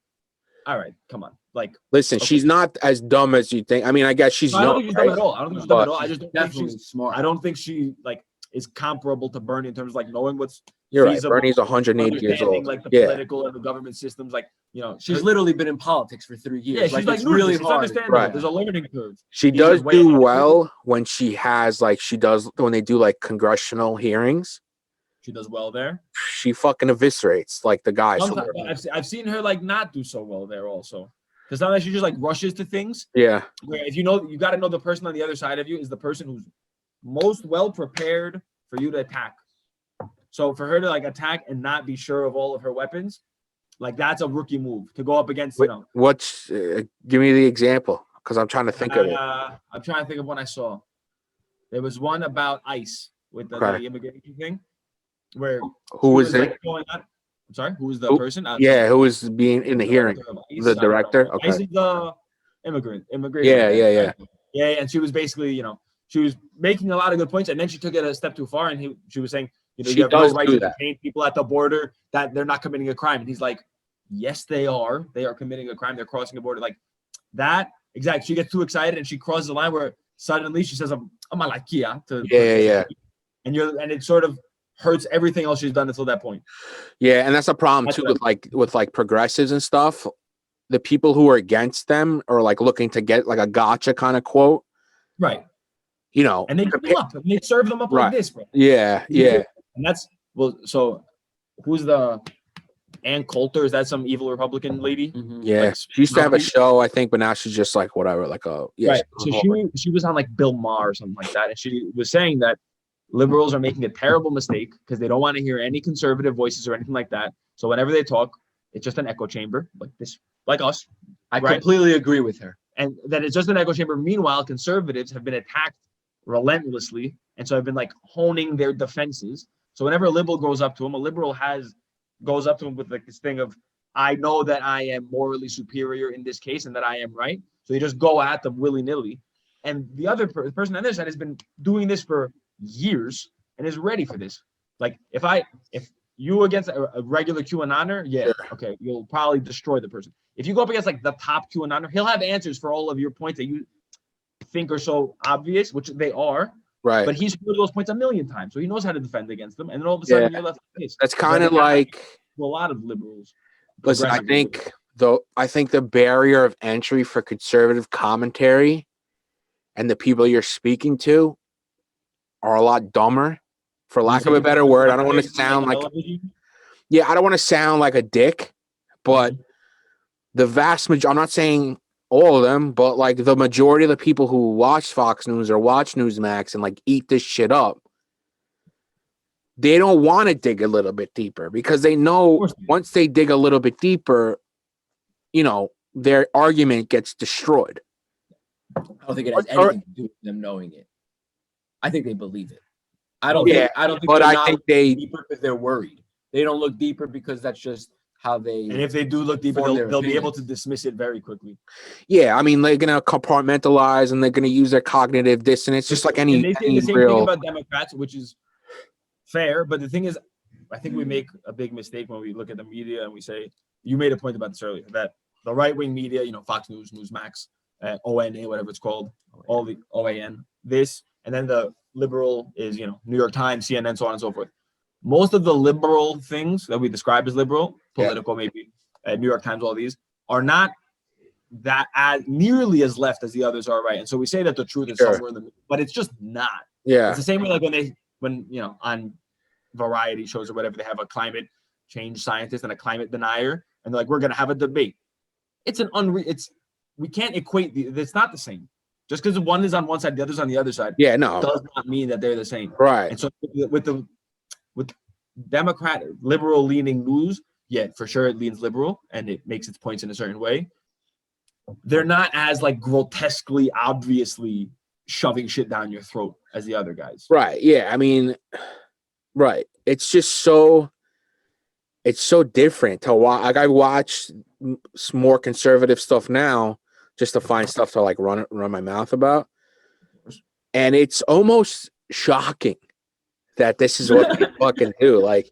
all right, come on. Like, listen, okay. she's not as dumb as you think. I mean, I guess she's No, I don't young, think she's right? dumb at all. I don't think she's dumb at all. I just don't think Definitely she's smart. I don't think she like is comparable to Bernie in terms of like knowing what's You're right. feasible, Bernie's 180 years understanding, old. like the Yeah. political and the government systems, like She's literally been in politics for 3 years. yeah, she's like it's really it's hard. understandable. Right. There's a learning curve. She He's does just way do ahead. well when when they do like congressional hearings. She does well there. She fucking eviscerates like the guys. Sometimes, I've seen her like not do so well there also. Because sometimes she just like rushes to things. Yeah. Where if you got to know the person on the other side of you is the person who's most well prepared for you to attack. So for her to like attack and not be sure of all of her weapons, like that's a rookie move to go up against. What's give me the example because I'm trying to think of it. I'm trying to think of one I saw. There was one about ICE with the immigration thing, where who was it? Like, going on. I'm sorry, who was the person? Who was being in the hearing? The director. Okay. ICE is the immigration. Yeah, and she was basically, she was making a lot of good points, and then she took it a step too far, and she was saying, you have no right to detain people at the border that they're not committing a crime, and he's like, yes, they are. They are committing a crime. They're crossing the border like that. Exactly. She gets too excited and she crosses the line where suddenly she says, "I'm like Kia." And it sort of hurts everything else she's done until that point. Yeah, and that's a problem too with progressives and stuff. The people who are against them are like looking to get like a gotcha kind of quote. Right. And they serve them up like this, bro. Yeah. And that's so who's the Ann Coulter? Is that some evil Republican lady? Mm-hmm. Yeah. Like, she used to have a show, I think, but now she's just like whatever, like right. So she was on like Bill Maher or something like that, and she was saying that liberals are making a terrible mistake because they don't want to hear any conservative voices or anything like that. So whenever they talk, it's just an echo chamber, like us. I completely agree with her. And that it's just an echo chamber. Meanwhile, conservatives have been attacked relentlessly, and so have been like honing their defenses. So whenever a liberal goes up to him, goes up to him with like this thing of, I know that I am morally superior in this case and that I am right. So you just go at them willy-nilly. And the other person on this side has been doing this for years and is ready for this. Like if you against a regular QAnoner, okay, you'll probably destroy the person. If you go up against like the top QAnoner, he'll have answers for all of your points that you think are so obvious, which they are. Right. But he's heard those points a million times, so he knows how to defend against them. And then all of a sudden, you're left in place. That's kind of like a lot of liberals. Listen, I think the barrier of entry for conservative commentary and the people you're speaking to are a lot dumber, for lack of a better word. I don't want to sound like I don't want to sound like a dick, but the vast majority, I'm not saying all of them, but like the majority of the people who watch Fox News or watch Newsmax and like eat this shit up, they don't want to dig a little bit deeper because they know once they dig a little bit deeper, their argument gets destroyed. I don't think it has anything to do with them knowing it. I think they believe it. I don't think they deeper because they're worried. They don't look deeper because that's just how they. And if they do look deeper, they'll be able to dismiss it very quickly. Yeah, I mean, they're gonna compartmentalize and they're gonna use their cognitive dissonance, just like any. And they say the same thing about Democrats, which is fair. But the thing is, I think we make a big mistake when we look at the media and we say, you made a point about this earlier, that the right-wing media, Fox News, Newsmax, ONA, whatever it's called, all the OAN, this, and then the liberal is, New York Times, CNN, so on and so forth. Most of the liberal things that we describe as liberal, political maybe, New York Times, all these, are not that as nearly as left as the others are, right? And so we say that the truth is somewhere in the middle, but it's just not. Yeah. It's the same way like when on variety shows or whatever, they have a climate change scientist and a climate denier, and they're like, we're gonna have a debate. It's we can't equate it's not the same. Just because one is on one side, the other's on the other side, Yeah, no, does not mean that they're the same. right. And so with Democrat liberal leaning news, yeah, for sure it leans liberal and it makes its points in a certain way. They're not as like grotesquely, obviously shoving shit down your throat as the other guys. Right. Yeah. I mean, right. It's just so different to watch. Like I watch some more conservative stuff now just to find stuff to like run my mouth about. And it's almost shocking that this is what they fucking do. Like,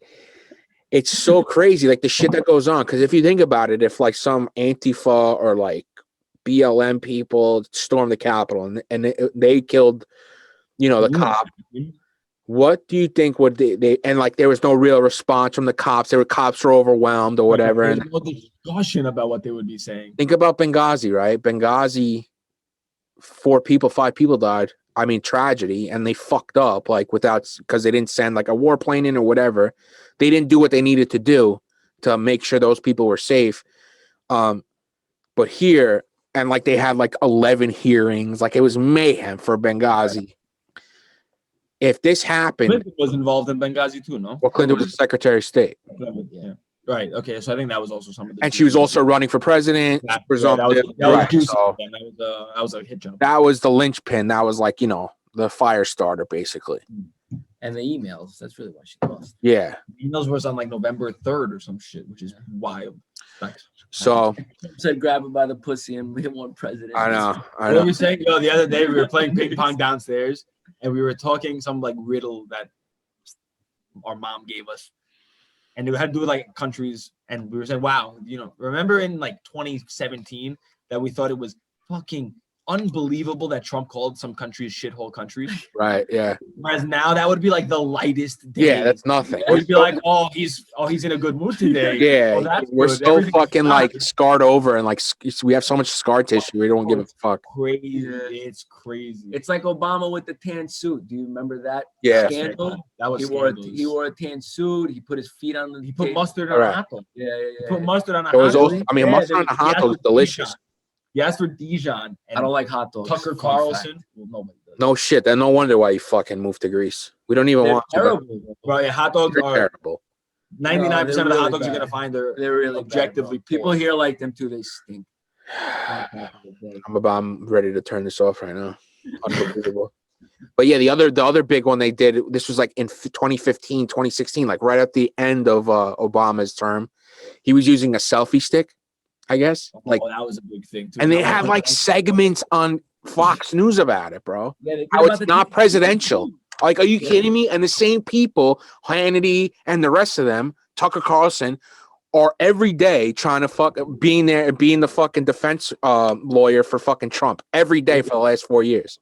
it's so crazy, like the shit that goes on. Because if you think about it, if like some Antifa or like BLM people stormed the Capitol and they killed, the cop, what do you think would they and like there was no real response from the cops? Cops were overwhelmed or whatever. There's and no discussion about what they would be saying. Think about Benghazi, right? Benghazi, 5 people died. I mean, tragedy, and they fucked up because they didn't send like a warplane in or whatever. They didn't do what they needed to do to make sure those people were safe. But here, and like they had like 11 hearings, like it was mayhem for Benghazi. If this happened, Clinton was involved in Benghazi too, no? Well, Clinton was the Secretary of State. Yeah. Right. Okay. So I think that was also some of the. And she was also running for president. That was a hit job. That was the linchpin. That was like, the fire starter, basically. And the emails. That's really why she lost. Yeah. The emails was on like November 3rd or some shit, which is wild. Thanks. So said grab him by the pussy and we want president. I know. What were we saying? The other day we were playing ping pong downstairs and we were talking some like riddle that our mom gave us. And it had to do with like countries. And we were saying, wow, remember in like 2017 that we thought it was fucking unbelievable that Trump called some countries shithole countries. Right. Yeah. Whereas now that would be like the lightest day. Yeah, that's nothing. We'd be like, oh, he's in a good mood today. Yeah, we're good. so fucking like scarred over and like we have so much scar tissue. We don't give a fuck. Crazy. It's crazy. It's like Obama with the tan suit. Do you remember that? Yeah. Scandal. That was he wore a tan suit. He put his feet on the. He put mustard on a hot dog. Yeah. He put mustard on a hot dog. Also, mustard on a hot dog is delicious. He asked for Dijon. I don't like hot dogs. Tucker Carlson. Well, nobody does. No shit. Then no wonder why you fucking moved to Greece. We don't even want terrible. Bro, yeah, hot dogs are terrible. 99% of the really hot dogs bad. you're gonna find they're really objectively bad, people here like them too. They stink. I'm ready to turn this off right now. Unbelievable. But yeah, the other big one they did, this was like in 2015, 2016, like right at the end of Obama's term. He was using a selfie stick, I guess. Like that was a big thing too. And they had like segments on Fox News about it, bro. Yeah, how it's not presidential. Like, are you kidding me? And the same people, Hannity and the rest of them, Tucker Carlson, are every day trying to being the fucking defense lawyer for fucking Trump every day for the last 4 years.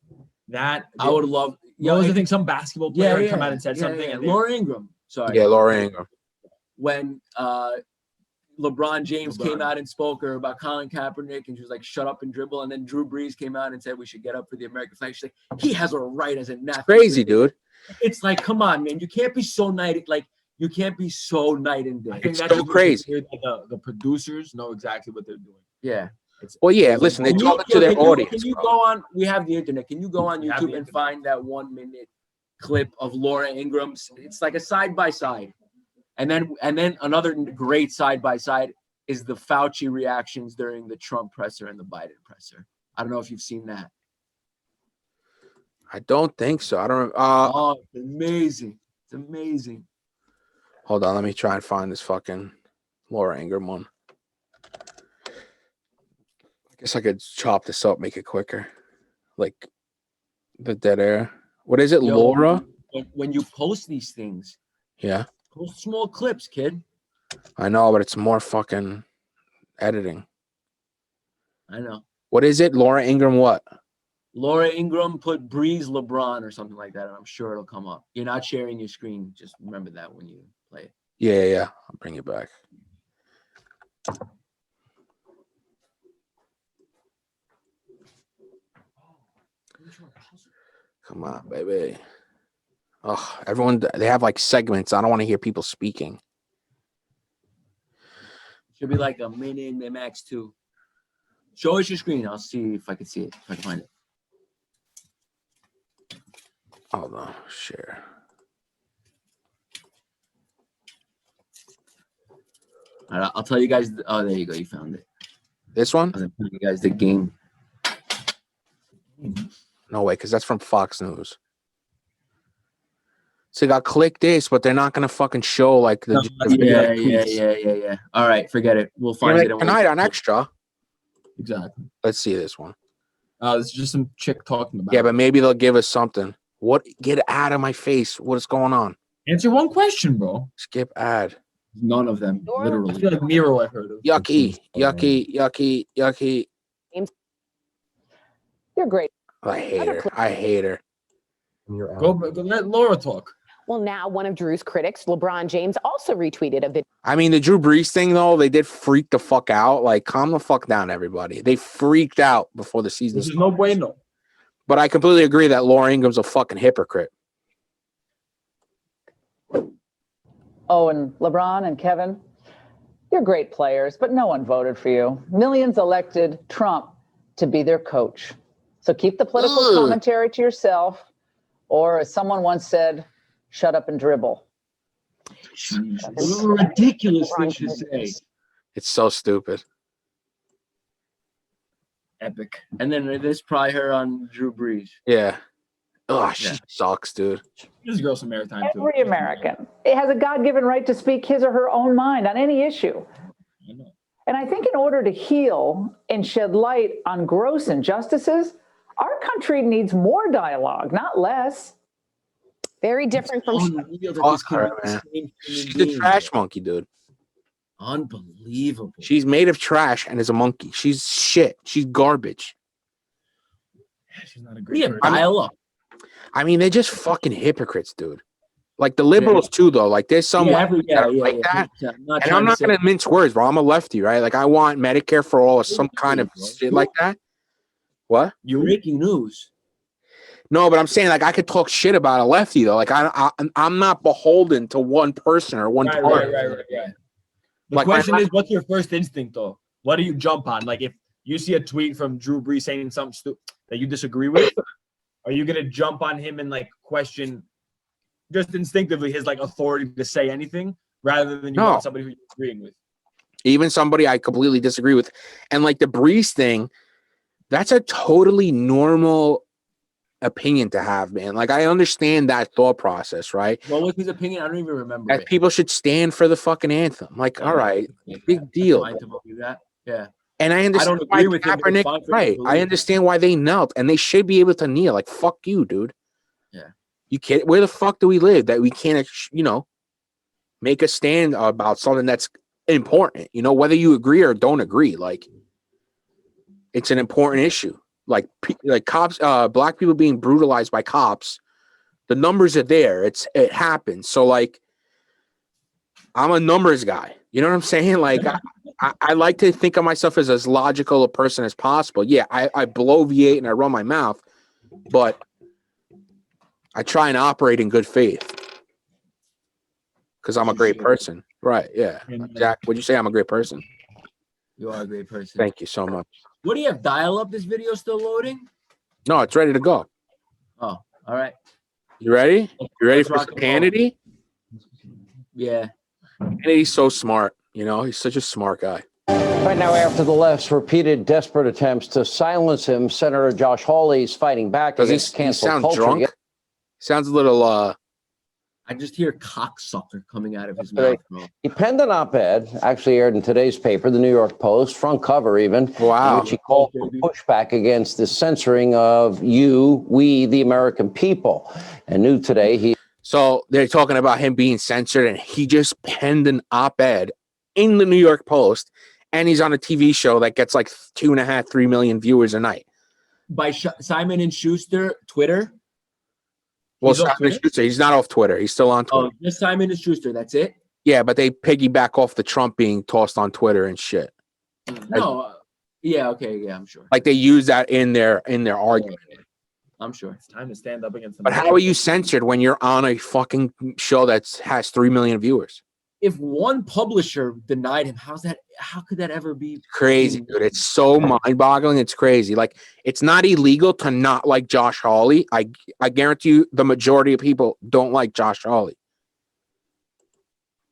That I would love. What was the thing? Some basketball player come out and said something. Yeah. Laura Ingraham. Sorry. Yeah, Laura Ingraham. When LeBron James came out and spoke about Colin Kaepernick, and she was like, "Shut up and dribble." And then Drew Brees came out and said, "We should get up for the American flag." She's like, "He has a right as a national." Crazy, dude. It's like, come on, man. You can't be so night. Like, you can't be so night and day. I think that's so crazy. The producers know exactly what they're doing. Yeah. Listen, they talk to their audience. Can you go on? We have the internet. Can you go on YouTube and find that 1 minute clip of Laura Ingram's? It's like a side by side. And then another great side by side is the Fauci reactions during the Trump presser and the Biden presser. I don't know if you've seen that. I don't think so. I don't. It's amazing. It's amazing. Hold on, let me try and find this fucking Laura Ingraham one. I guess I could chop this up, make it quicker, like the dead air. What is it, Laura? When you post these things, yeah. Post small clips, kid. I know, but it's more fucking editing. I know. What is it? Laura Ingraham what? Laura Ingraham put Breeze LeBron or something like that, and I'm sure it'll come up. You're not sharing your screen. Just remember that when you play it. Yeah. I'll bring it back. Come on, baby. Oh, everyone, they have like segments. I don't want to hear people speaking. Should be like a mini max 2. Show us your screen. I'll see if I can see it. If I can find it. Hold on. Share. All right, I'll tell you guys. Oh, there you go. You found it. This one? I'm gonna tell you guys the game. No way, because that's from Fox News. So you got click this, but they're not gonna fucking show like the Yeah. All right, forget it. We'll find it tonight on Extra. Exactly. Let's see this one. This is just some chick talking about. Yeah, but maybe they'll give us something. What? Get out of my face! What is going on? Answer one question, bro. Skip ad. None of them, I literally. feel like Miro I heard of. Yucky. You're great. I hate her. Go let Laura talk. Well, now one of Drew's critics, LeBron James, also retweeted a video. I mean, the Drew Brees thing, though, they did freak the fuck out. Like, calm the fuck down, everybody. They freaked out before the season This is started. no bueno. But I completely agree that Laura Ingram's a fucking hypocrite. Oh, and LeBron and Kevin, you're great players, but no one voted for you. Millions elected Trump to be their coach. So keep the political commentary to yourself, or as someone once said, shut up and dribble. What a ridiculous thing to say. It's so stupid. Epic. And then this probably her on Drew Brees. Yeah. Oh, she Yeah. sucks, dude. This girl's some airtime too. Every American has a God-given right to speak his or her own mind on any issue. I know. And I think in order to heal and shed light on gross injustices, our country needs more dialogue, not less. Very different from Unreal that Fuck this could her, be the man. same She's human a being. trash monkey, dude. Unbelievable. She's made of trash and is a monkey. She's shit. She's garbage. She's not a We great have person. dial up. I mean, they're just fucking hypocrites, dude. Like the liberals too, though. Like there's some that are like that. And I'm not gonna mince words, bro. I'm a lefty, right? Like I want Medicare for all or some kind of shit like that. What? You're breaking news. No, but I'm saying like I could talk shit about a lefty though. Like I'm not beholden to one person or one party. Right. The Like, question is, what's your first instinct though? What do you jump on? Like if you see a tweet from Drew Brees saying something that you disagree with, are you gonna jump on him and like question just instinctively his like authority to say anything rather than you No. want somebody who you're agreeing with? Even somebody I completely disagree with. And like the Brees thing, that's a totally normal opinion to have, man. Like I understand that thought process, right? What was his opinion? I don't even remember. That people should stand for the fucking anthem. Like, all right, big deal. Fine to believe that. Yeah. And I understand don't why agree with him, but it's Kaepernick, fine for me to right? believe I it. understand why they knelt, and they should be able to kneel. Like, fuck you, dude. Yeah. You can't. Where the fuck do we live that we can't, make a stand about something that's important? Whether you agree or don't agree, like, it's an important issue. Like cops, black people being brutalized by cops. The numbers are there. It happens. So like, I'm a numbers guy. You know what I'm saying? Like, I like to think of myself as logical a person as possible. Yeah, I bloviate and I run my mouth, but I try and operate in good faith because I'm a great person. Right? Yeah. Jack, would you say I'm a great person? You are a great person. Thank you so much. What do you have? Dial up? This video still loading? No, it's ready to go. Oh, all right. You ready? You ready Let's for rock some and roll. Hannity? Yeah. Hannity's so smart. He's such a smart guy. Right now, after the left's repeated desperate attempts to silence him, Senator Josh Hawley is fighting back Does he against cancel sound culture. drunk? Sounds a little I just hear cocksucker coming out of his mouth, bro. He penned an op-ed, actually aired in today's paper, the New York Post, front cover even, in wow. which he called for pushback against the censoring of we, the American people. And new today, So they're talking about him being censored, and he just penned an op-ed in the New York Post, and he's on a TV show that gets like 2.5, 3 million viewers a night. By Simon and Schuster, Twitter. Well, He's off Simon Twitter? Schuster, he's not off Twitter. He's still on Twitter. Oh, just Simon and Schuster. That's it. Yeah, but they piggyback off the Trump being tossed on Twitter and shit. No. Yeah. Okay. Yeah. I'm sure. Like they use that in their argument. I'm sure. It's time to stand up against them. But how are you censored when you're on a fucking show that has 3 million viewers? if one publisher denied him, how could that ever be Crazy, dude. It's so mind-boggling. It's crazy. Like, it's not illegal to not like Josh Hawley. I guarantee you the majority of people don't like Josh Hawley.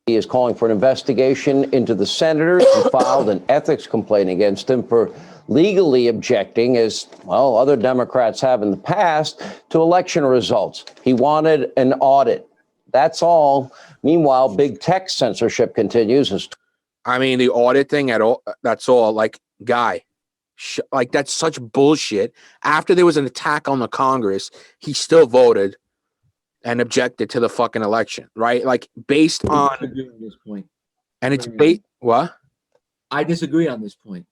He is calling for an investigation into the senators who filed an ethics complaint against him for legally objecting, as well other Democrats have in the past, to election results. He wanted an audit. That's all. Meanwhile, big tech censorship continues. I mean, the audit thing at all, that's all. Like, guy, like, that's such bullshit. After there was an attack on the Congress, he still voted and objected to the fucking election, right? Like, based on this point. And it's based what? I disagree on this point.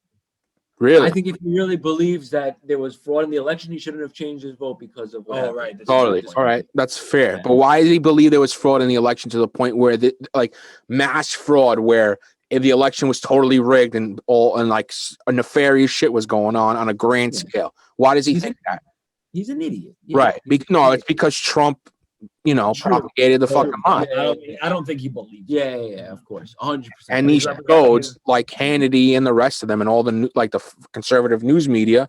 Really? I think if he really believes that there was fraud in the election, he shouldn't have changed his vote because of what happened. Right. Totally. All right. That's fair. Yeah. But why does he believe there was fraud in the election to the point where like mass fraud, where if the election was totally rigged and like a nefarious shit was going on a grand scale? Why does he think that? He's an idiot. Yeah. Right. It's because Trump, propagated the fucking lie. I don't think he believes. Yeah, of course, 100%. And these codes, like Hannity and the rest of them, and all the conservative news media,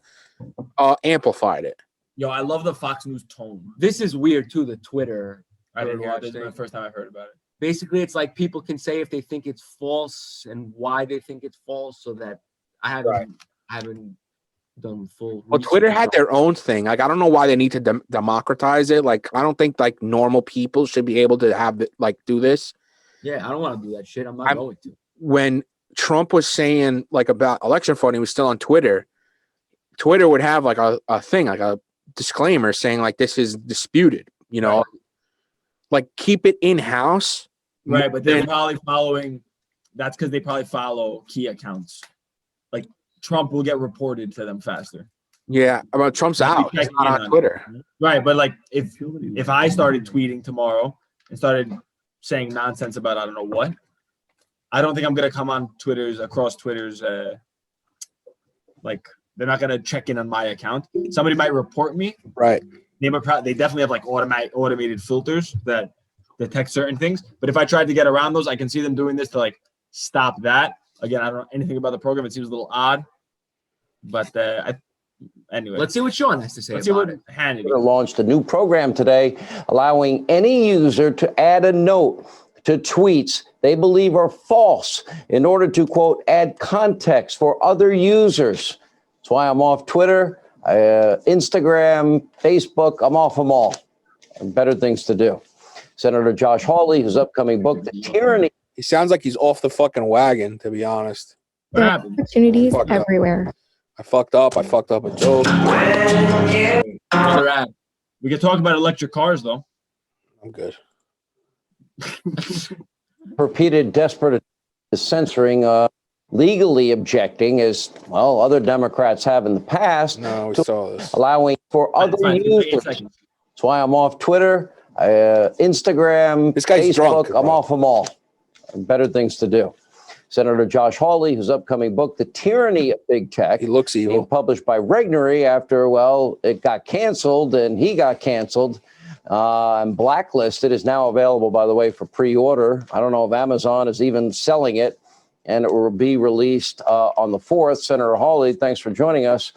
amplified it. Yo, I love the Fox News tone. This is weird too. The Twitter. I didn't watch it. This is the first time I've heard about it. Basically, it's like people can say if they think it's false and why they think it's false, so that I haven't done full. Well, Twitter had their own thing. Like, I don't know why they need to democratize it. Like, I don't think like normal people should be able to have do this. Yeah, I don't want to do that shit. I'm not going to. When Trump was saying like about election fraud, he was still on Twitter. Twitter would have like a thing, like a disclaimer saying like this is disputed. Right. Like keep it in house. Right, but they're probably following. That's because they probably follow key accounts. Like Trump will get reported to them faster. Yeah, about Trump's out. He's not on Twitter. Right, but like if I started tweeting tomorrow and started saying nonsense about I don't know what, I don't think I'm gonna come on across Twitter's. Like they're not gonna check in on my account. Somebody might report me. Right. They definitely have like automated filters that detect certain things. But if I tried to get around those, I can see them doing this to like stop that. Again, I don't know anything about the program. It seems a little odd. But anyway. Let's see what Sean has to say about it. Hannity launched a new program today allowing any user to add a note to tweets they believe are false in order to, quote, add context for other users. That's why I'm off Twitter, Instagram, Facebook. I'm off them all. Better things to do. Senator Josh Hawley, whose upcoming book, The Tyranny. He sounds like he's off the fucking wagon, to be honest. What happened? Opportunities everywhere. I fucked up a joke. Another ad. We can talk about electric cars, though. I'm good. Repeated desperate censoring, legally objecting, as well other Democrats have in the past. No, we saw this. Allowing for other users. That's why I'm off Twitter, Instagram, this guy's Facebook. drunk, I'm off them all. Better things to do. Senator Josh Hawley, whose upcoming book, The Tyranny of Big Tech, he looks evil, being published by Regnery after, it got canceled and he got canceled and blacklisted, is now available, by the way, for pre-order. I don't know if Amazon is even selling it, and it will be released on the 4th. Senator Hawley, thanks for joining us.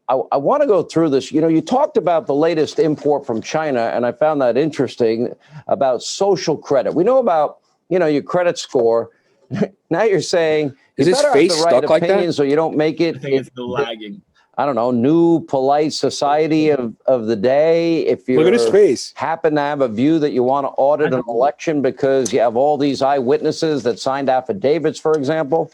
I want to go through this. You talked about the latest import from China, and I found that interesting about social credit. We know about, your credit score. Now you're saying is his face stuck like that? So you don't make it. I think it's the lagging. I don't know, new polite society of the day. If you look at his face, happen to have a view that you want to audit an election because you have all these eyewitnesses that signed affidavits, for example.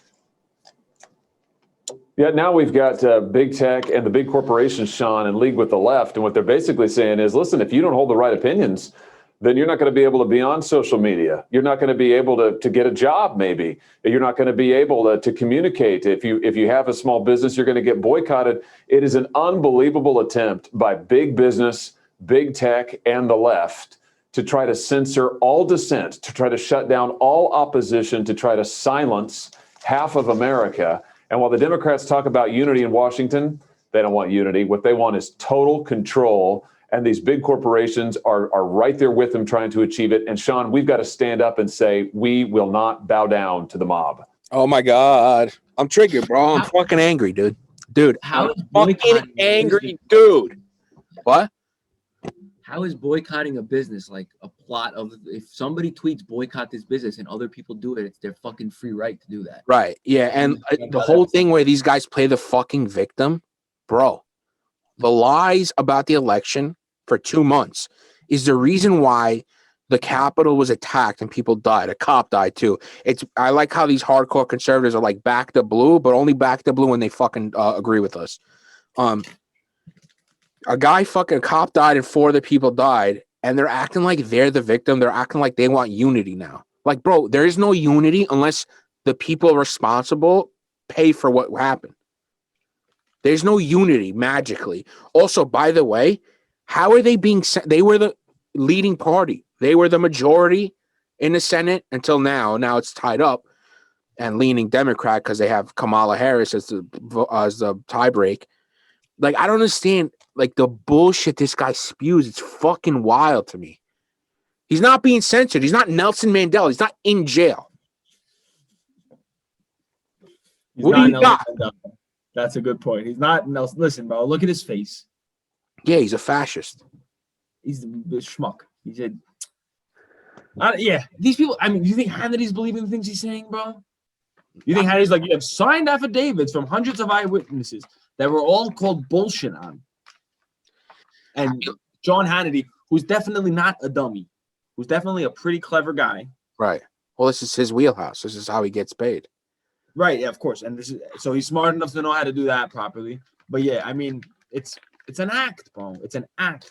Yeah, now we've got big tech and the big corporations, Sean, in league with the left. And what they're basically saying is, listen, if you don't hold the right opinions, then you're not going to be able to be on social media. You're not going to be able to get a job, maybe. You're not going to be able to communicate. If you have a small business, you're going to get boycotted. It is an unbelievable attempt by big business, big tech, and the left to try to censor all dissent, to try to shut down all opposition, to try to silence half of America. And while the Democrats talk about unity in Washington, they don't want unity. What they want is total control and these big corporations are right there with them trying to achieve it. And Sean, we've got to stand up and say, we will not bow down to the mob. Oh my God. I'm triggered, bro. I'm fucking angry, dude. How I'm is fucking boycotting a angry, business- dude. What? How is boycotting a business like a plot of, if somebody tweets boycott this business and other people do it, it's their fucking free right to do that. Right. Yeah. And the whole thing where these guys play the fucking victim, bro, the lies about the election for 2 months is the reason why the Capitol was attacked and people died. A cop died too. I like how these hardcore conservatives are like back to blue, but only back to blue when they fucking agree with us. A cop died and 4 other people died, and they're acting like they're the victim. They're acting like they want unity now. Like, bro, there is no unity unless the people responsible pay for what happened. There's no unity magically. Also, by the way, how are they being sent? They were the leading party. They were the majority in the Senate until now. Now it's tied up and leaning Democrat because they have Kamala Harris as the tie break. Like, I don't understand, like, the bullshit this guy spews. It's fucking wild to me. He's not being censored. He's not Nelson Mandela. He's not in jail. What do you got? That's a good point. He's not Nelson. Listen, bro, look at his face. Yeah, he's a fascist. He's the schmuck. He said, yeah, these people, I mean, do you think Hannity's believing the things he's saying, bro? You think Hannity's like, you have signed affidavits from hundreds of eyewitnesses that were all called bullshit on. And John Hannity, who's definitely not a dummy, who's definitely a pretty clever guy. Right. Well, this is his wheelhouse. This is how he gets paid. Right, yeah, of course. And this is so he's smart enough to know how to do that properly. But yeah, I mean, it's an act, bro. It's an act.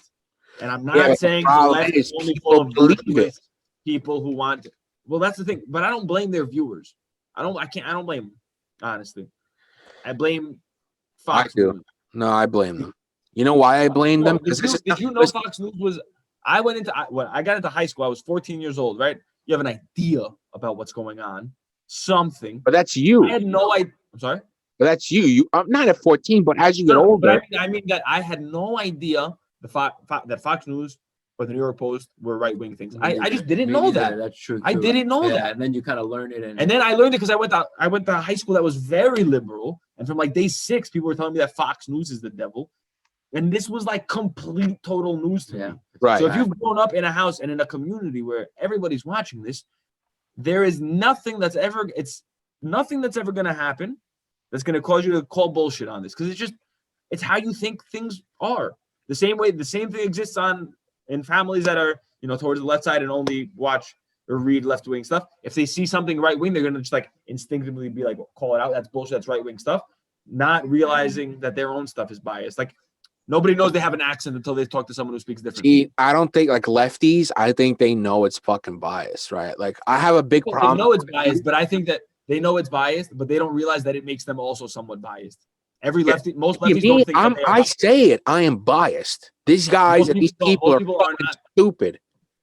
And I'm not saying the left is only full of virtuous people who want to, well, that's the thing. But I don't blame their viewers. I don't blame them, honestly. I blame Fox News. No, I blame them. You know why I blame them? Did you know Fox News was? I got into high school. I was 14 years old, right? You have an idea about what's going on, something. But that's you. I had no idea. I'm sorry. But that's you. I'm not at 14, but as you get older, but I mean that I had no idea that Fox News or the New York Post were right-wing things. I just didn't know that. That's true. Too. I didn't know that. And then you kind of learn it. And then I learned it because I went to high school that was very liberal. And from like day 6, people were telling me that Fox News is the devil. And this was like complete, total news to me. Right. So if you've grown up in a house and in a community where everybody's watching this, there is nothing that's ever going to happen that's going to cause you to call bullshit on this. Because it's how you think things are. The same thing exists in families that are, towards the left side and only watch or read left-wing stuff. If they see something right-wing, they're going to just like instinctively be like, call it out. That's bullshit. That's right-wing stuff. Not realizing that their own stuff is biased. Like, nobody knows they have an accent until they talk to someone who speaks different. See, I don't think like lefties, I think they know it's fucking biased, right? Like, I have a big problem. They know it's biased, but I think that they know it's biased, but they don't realize that it makes them also somewhat biased. Most lefties don't think that they are biased. Say it. I am biased. These guys and these people are fucking stupid.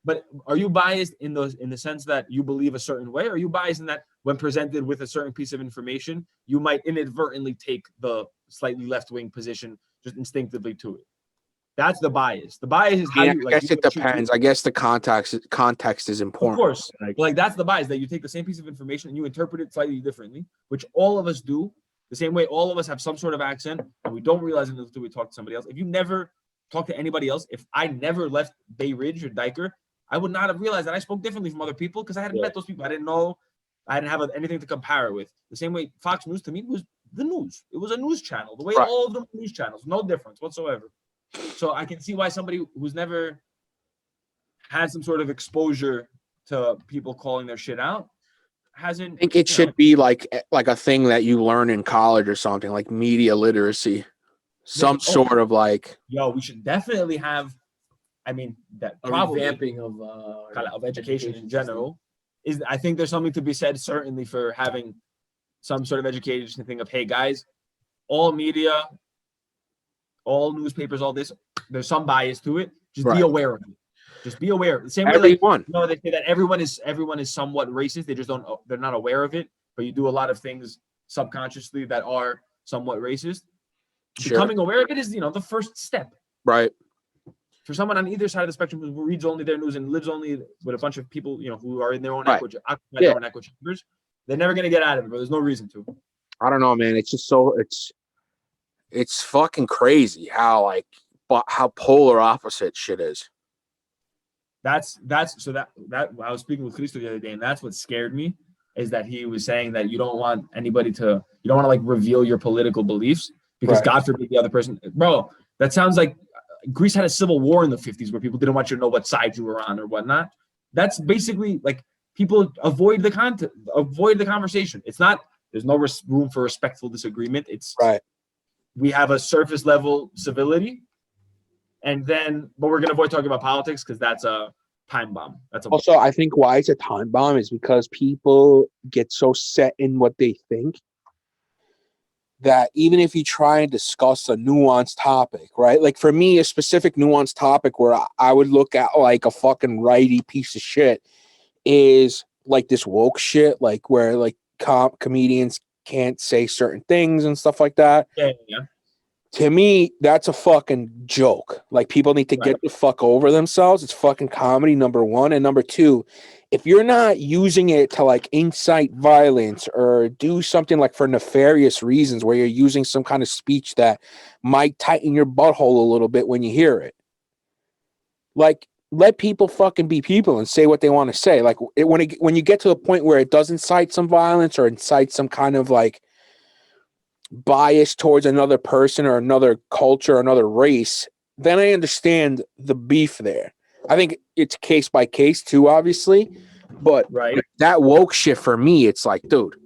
But are you biased in the sense that you believe a certain way? Or are you biased in that when presented with a certain piece of information, you might inadvertently take the slightly left-wing position just instinctively to it? That's the bias. The bias is how I guess it depends. I guess the context is important. Of course. Like that's the bias, that you take the same piece of information and you interpret it slightly differently, which all of us do. The same way all of us have some sort of accent and we don't realize it until we talk to somebody else. If you never talk to anybody else, if I never left Bay Ridge or Diker, I would not have realized that I spoke differently from other people because I hadn't met those people. I didn't know. I didn't have anything to compare it with. The same way Fox News to me was the news. It was a news channel. The way all of them were news channels. No difference whatsoever. So I can see why somebody who's never had some sort of exposure to people calling their shit out hasn't. I think it should be like a thing that you learn in college or something, like media literacy. Some sort of like. Yo, we should definitely have. I mean, that probably revamping of education in general is. I think there's something to be said certainly for having some sort of education thing of, hey guys, all media, all newspapers, all this, there's some bias to it. Just be aware of it. Just be aware. The same way, everyone. They say that everyone is somewhat racist. They just they're not aware of it. But you do a lot of things subconsciously that are somewhat racist. Becoming aware of it is, the first step. Right. for someone on either side of the spectrum who reads only their news and lives only with a bunch of people, who are in their own Right. their own echo chambers, they're never gonna get out of it. But there's no reason to. I don't know, man. It's just so it's fucking crazy how polar opposite shit is. That's so that I was speaking with Cristo the other day, and that's what scared me, is that he was saying that you don't want to like reveal your political beliefs because Right. God forbid the other person, bro. That sounds like Greece had a civil war in the 50s where people didn't want you to know what side you were on or whatnot. That's basically like people avoid the conversation. It's not, there's no room for respectful disagreement. It's Right. We have a surface level civility, but we're gonna avoid talking about politics because that's a time bomb. Also, I think why it's a time bomb is because people get so set in what they think that even if you try and discuss a nuanced topic, right? Like for me, a specific nuanced topic where I would look at like a fucking righty piece of shit is like this woke shit, like where like comedians can't say certain things and stuff like that. Yeah. To me, that's a fucking joke. Like people need to get the fuck over themselves. It's fucking comedy, number one. And number two, if you're not using it to like incite violence or do something like for nefarious reasons where you're using some kind of speech that might tighten your butthole a little bit when you hear it, like let people fucking be people and say what they want to say. Like when you get to a point where it does incite some violence or incite some kind of like bias towards another person or another culture or another race, then I understand the beef there. I think it's case by case too, obviously, but that woke shit for me, it's like, dude.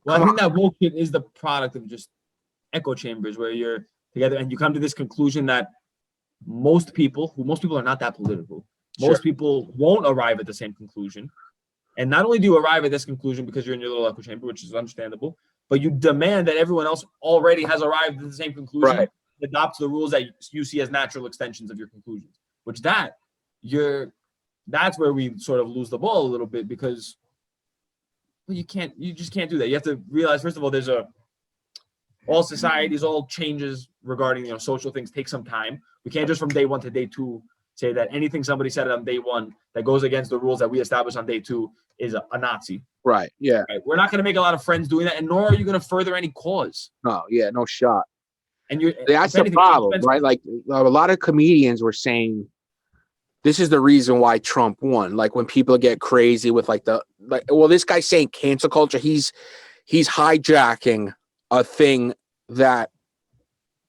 Well, I think that woke shit is the product of just echo chambers where you're together and you come to this conclusion that most people are not that political. Most people won't arrive at the same conclusion. And not only do you arrive at this conclusion because you're in your little echo chamber, which is understandable, but you demand that everyone else already has arrived at the same conclusion, adopts the rules that you see as natural extensions of your conclusions, that's where we sort of lose the ball a little bit because you just can't do that. You have to realize, first of all, all societies, all changes regarding, social things take some time. We can't just from day one to day two say that anything somebody said on day one that goes against the rules that we established on day two is a Nazi. Right. Yeah. Right? We're not going to make a lot of friends doing that, and nor are you going to further any cause. No. Yeah. No shot. And that's the problem, right? Like a lot of comedians were saying, this is the reason why Trump won. Like when people get crazy with this guy's saying cancel culture. He's hijacking a thing that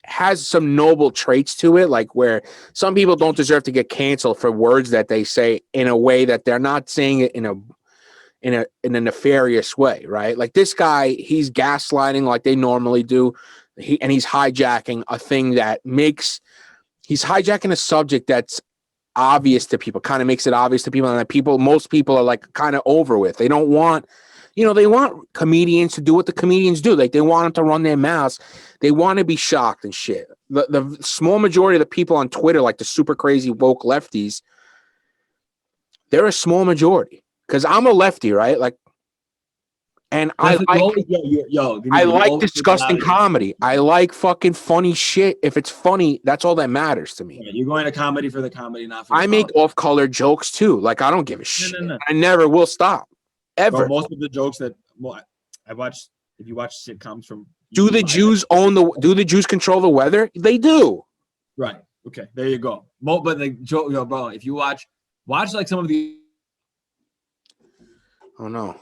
has some noble traits to it, like where some people don't deserve to get canceled for words that they say in a way that they're not saying it in a nefarious way, right? Like this guy, he's gaslighting like they normally do, and he's hijacking a thing that he's hijacking a subject that's obvious to people, kind of makes it obvious to people, and that most people are like kind of over with. They don't want, they want comedians to do what the comedians do. Like they want them to run their mouths. They want to be shocked and shit. The small majority of the people on Twitter, like the super crazy woke lefties, they're a small majority. Because I'm a lefty, right? Like, and I like disgusting comedy. I like fucking funny shit. If it's funny, that's all that matters to me. Yeah, you're going to comedy for the comedy, not for I make off-color jokes too. Like I don't give a shit. No. I never will stop. Ever. Bro, most of the jokes that I watch, if you watch sitcoms from, do the Jews control the weather? They do. Right. Okay. There you go. But like, bro, if you watch like some of the. Oh no.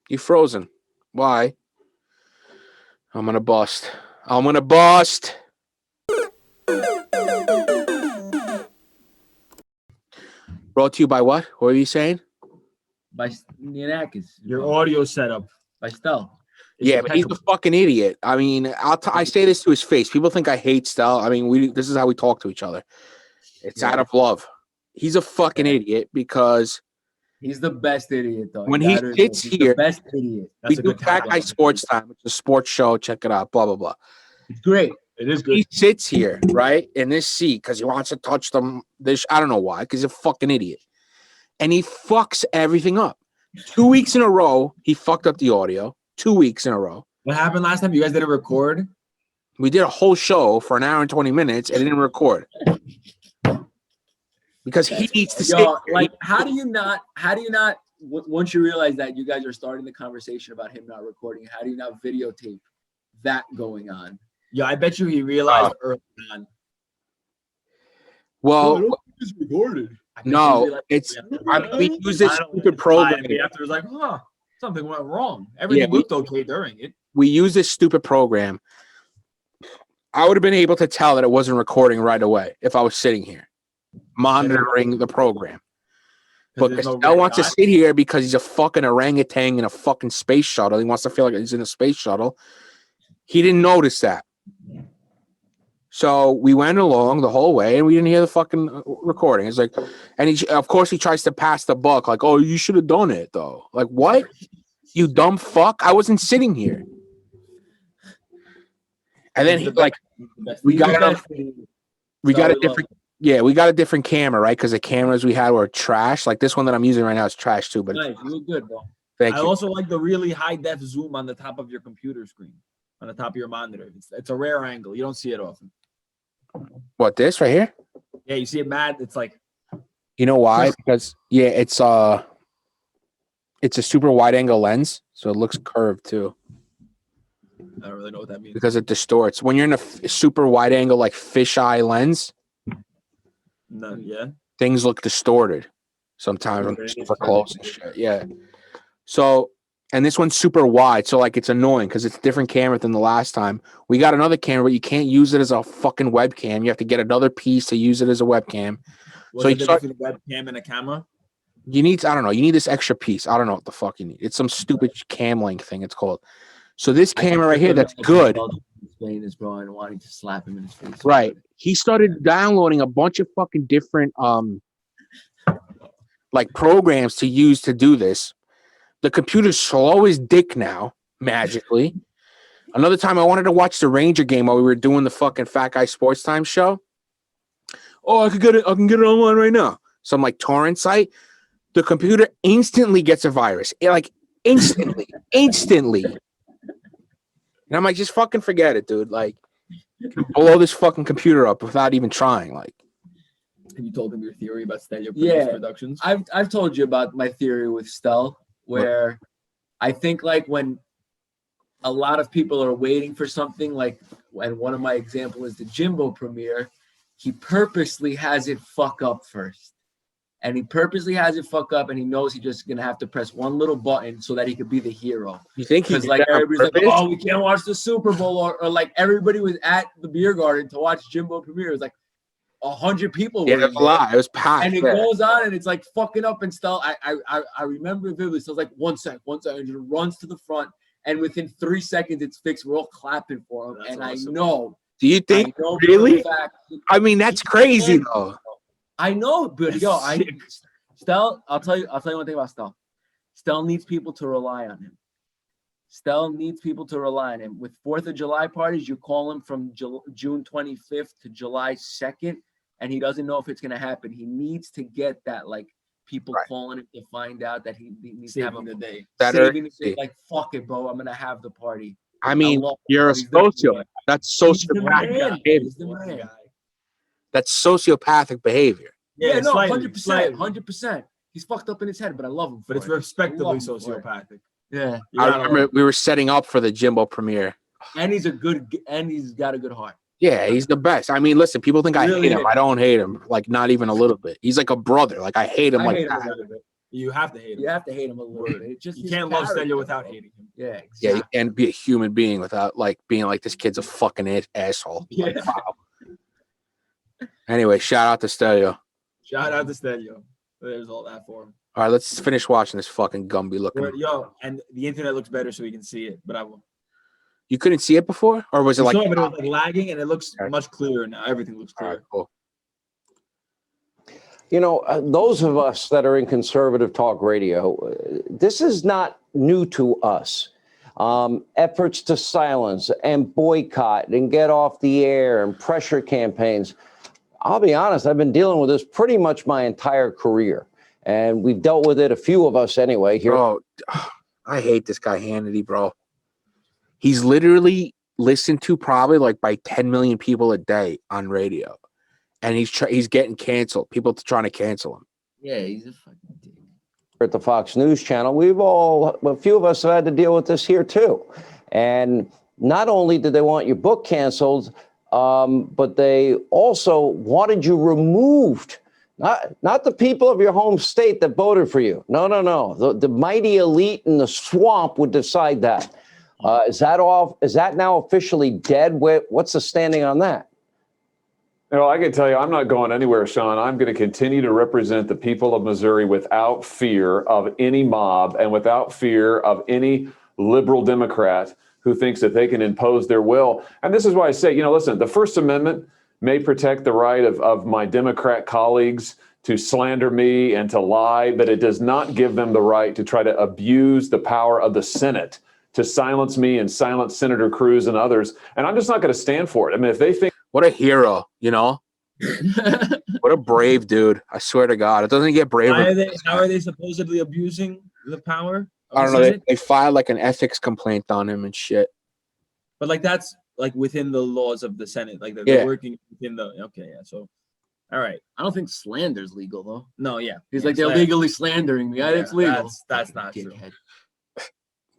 You frozen. Why? I'm gonna bust. Brought to you by what? What were you saying? By your audio setup by Stel. Yeah, but he's a fucking idiot. I mean, I say this to his face. People think I hate Stel. I mean, this is how we talk to each other. It's out of love. He's a fucking idiot because he's the best idiot, though. When he sits here, the best idiot. We do Fat Guy Sports Time. It's a sports show. Check it out. Blah blah blah. It's great. It is good. He sits here, right, in this seat because he wants to touch them. I don't know why, because he's a fucking idiot. And he fucks everything up. 2 weeks in a row, he fucked up the audio. 2 weeks in a row. What happened last time? You guys didn't record? We did a whole show for an hour and 20 minutes and it didn't record. because he needs to Yo, sit. like, how do you not, once you realize that you guys are starting the conversation about him not recording, how do you not videotape that going on? Yeah, I bet you he realized early on. Well, It's recorded. no, it's we use this stupid program. After it's like, something went wrong. Everything looked okay during it. We use this stupid program. I would have been able to tell that it wasn't recording right away if I was sitting here monitoring the program. But Castell wants to sit here because he's a fucking orangutan in a fucking space shuttle. He wants to feel like he's in a space shuttle. He didn't notice that. So we went along the whole way and we didn't hear the fucking recording. It's like, and of course he tries to pass the buck like, oh, you should have done it though. Like, what? You dumb fuck. I wasn't sitting here. And then we got a different camera, right? Because the cameras we had were trash. Like this one that I'm using right now is trash too. But nice, you look good, bro. Thank you. I also like the really high def zoom on the top of your computer screen, on the top of your monitor. It's a rare angle. You don't see it often. What, this right here? Yeah, you see it mad. It's like, you know why? Because it's a super wide angle lens, so it looks curved too. I don't really know what that means. Because it distorts. When you're in a super wide angle like fisheye lens, things look distorted sometimes when they're super close and shit. Yeah. So, and this one's super wide, so like it's annoying because it's a different camera than the last time. We got another camera, but you can't use it as a fucking webcam. You have to get another piece to use it as a webcam. So you start a webcam and a camera. You need, I don't know, you need this extra piece. I don't know what the fuck you need. It's some stupid cam link thing. It's called. So this camera right here, that's good. Explain this, bro, and wanting to slap him in his face. Right. He started downloading a bunch of fucking different like programs to use to do this. The computer's slow as dick now, magically. Another time I wanted to watch the Ranger game while we were doing the fucking Fat Guy Sports Time show. Oh, I can get it online right now. Some like torrent site. The computer instantly gets a virus. Instantly. And I'm like, just fucking forget it, dude. Like, blow this fucking computer up without even trying. Like, have you told him your theory about Stelio Productions? I've told you about my theory with Stel, where I think like when a lot of people are waiting for something, like, and one of my examples is the Jimbo premiere, he purposely has it fuck up first. And he purposely has it fuck up, and he knows he's just gonna have to press one little button so that he could be the hero. You think he's like everybody's like, oh, we can't watch the Super Bowl, or like everybody was at the beer garden to watch Jimbo premiere. It was like 100 people. Yeah, it was packed. And it goes on, and it's like fucking up and stuff. I remember it vividly. So it's like 1 second, and it runs to the front, and within 3 seconds it's fixed. We're all clapping for him, and awesome. I know. Do you think really? I mean, that's crazy though. I know, but Stel, I'll tell you one thing about Stel. Stel needs people to rely on him. With 4th of July parties, you call him from June 25th to July 2nd, and he doesn't know if it's going to happen. He needs to get that, like, people calling him to find out that he needs to have the day. Like, fuck it, bro. I'm going to have the party. I mean, you're a sociopath. That's sociopathic behavior. That's sociopathic behavior. Yeah, no, 100%. He's fucked up in his head, but I love him. But it's respectably sociopathic. Yeah. I remember we were setting up for the Jimbo premiere. And he's got a good heart. Yeah, he's the best. I mean, listen, people think I hate him. I don't hate him, like, not even a little bit. He's like a brother. Like, I hate him You have to hate him. You have to hate him a little bit. You can't love Stelio without hating him. Yeah, exactly. Yeah, you can't be a human being without, like, being like, this kid's a fucking asshole. Yeah. Like, wow. Anyway, shout out to Stelio. There's all that for him. All right, let's finish watching this fucking Gumby looking. And the internet looks better so we can see it, but I will. You couldn't see it before? Or was it like... But it was like lagging, and it looks much clearer now. Everything looks clear. All right, cool. You know, those of us that are in conservative talk radio, this is not new to us. Efforts to silence and boycott and get off the air and pressure campaigns. I'll be honest, I've been dealing with this pretty much my entire career. And we've dealt with it, a few of us anyway. Here. Bro, I hate this guy Hannity, bro. He's literally listened to probably like by 10 million people a day on radio. and he's getting canceled. People trying to cancel him. Yeah, he's a fucking dick. At the Fox News Channel, a few of us have had to deal with this here too. And not only did they want your book canceled, but they also wanted you removed. Not the people of your home state that voted for you. No. The mighty elite in the swamp would decide that. Is that now officially dead? What's the standing on that? I can tell you, I'm not going anywhere, Sean. I'm going to continue to represent the people of Missouri without fear of any mob and without fear of any liberal Democrat who thinks that they can impose their will. And this is why I say, listen, the First Amendment may protect the right of my Democrat colleagues to slander me and to lie, but it does not give them the right to try to abuse the power of the Senate to silence me and silence Senator Cruz and others. And I'm just not going to stand for it. I mean, if they think, what a hero, what a brave dude. I swear to God, it doesn't get braver. How are they supposedly abusing the power? I don't know. They filed like an ethics complaint on him and shit. But like that's like within the laws of the Senate. Like they're working within the So, all right. I don't think slander's legal though. No, yeah. He's like they're legally slandering me. It's legal. That's not true.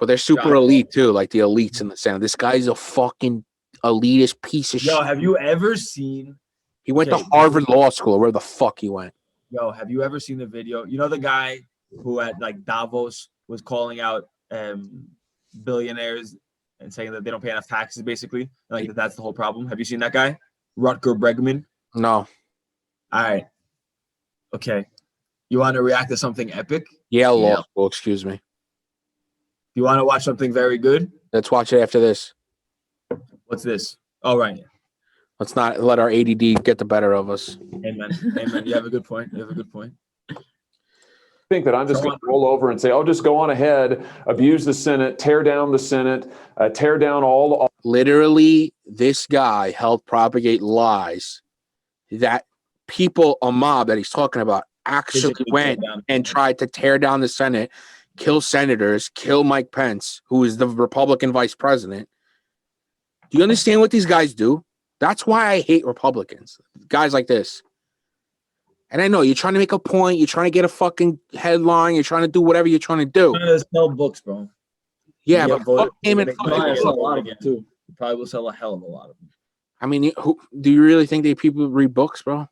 But they're super elite too, like the elites in the Senate. This guy's a fucking elitist piece of shit. Yo, have you ever seen? He went to Harvard Law School, or where the fuck he went. Yo, have you ever seen the video? You know the guy who at like Davos was calling out billionaires and saying that they don't pay enough taxes, basically, like that's the whole problem. Have you seen that guy, Rutger Bregman? No. All right. Okay. You want to react to something epic? Yeah, law school. Excuse me. You want to watch something very good? Let's watch it after this. What's this? Oh, right. Let's not let our ADD get the better of us. Amen. Amen. You have a good point. I think that I'm just going to roll over and say, just go on ahead, abuse the Senate, tear down the Senate, tear down all. Literally, this guy helped propagate lies that people, a mob that he's talking about, actually went and tried to tear down the Senate, kill senators, kill Mike Pence, who is the Republican vice president. Do you understand what these guys do? That's why I hate Republicans. Guys like this. And I know you're trying to make a point. You're trying to get a fucking headline. You're trying to do whatever you're trying to do. Trying to sell books, bro. Yeah, but fuck him and probably sell a lot of them too. Probably will sell a hell of a lot of them. I mean, do you really think that people read books, bro?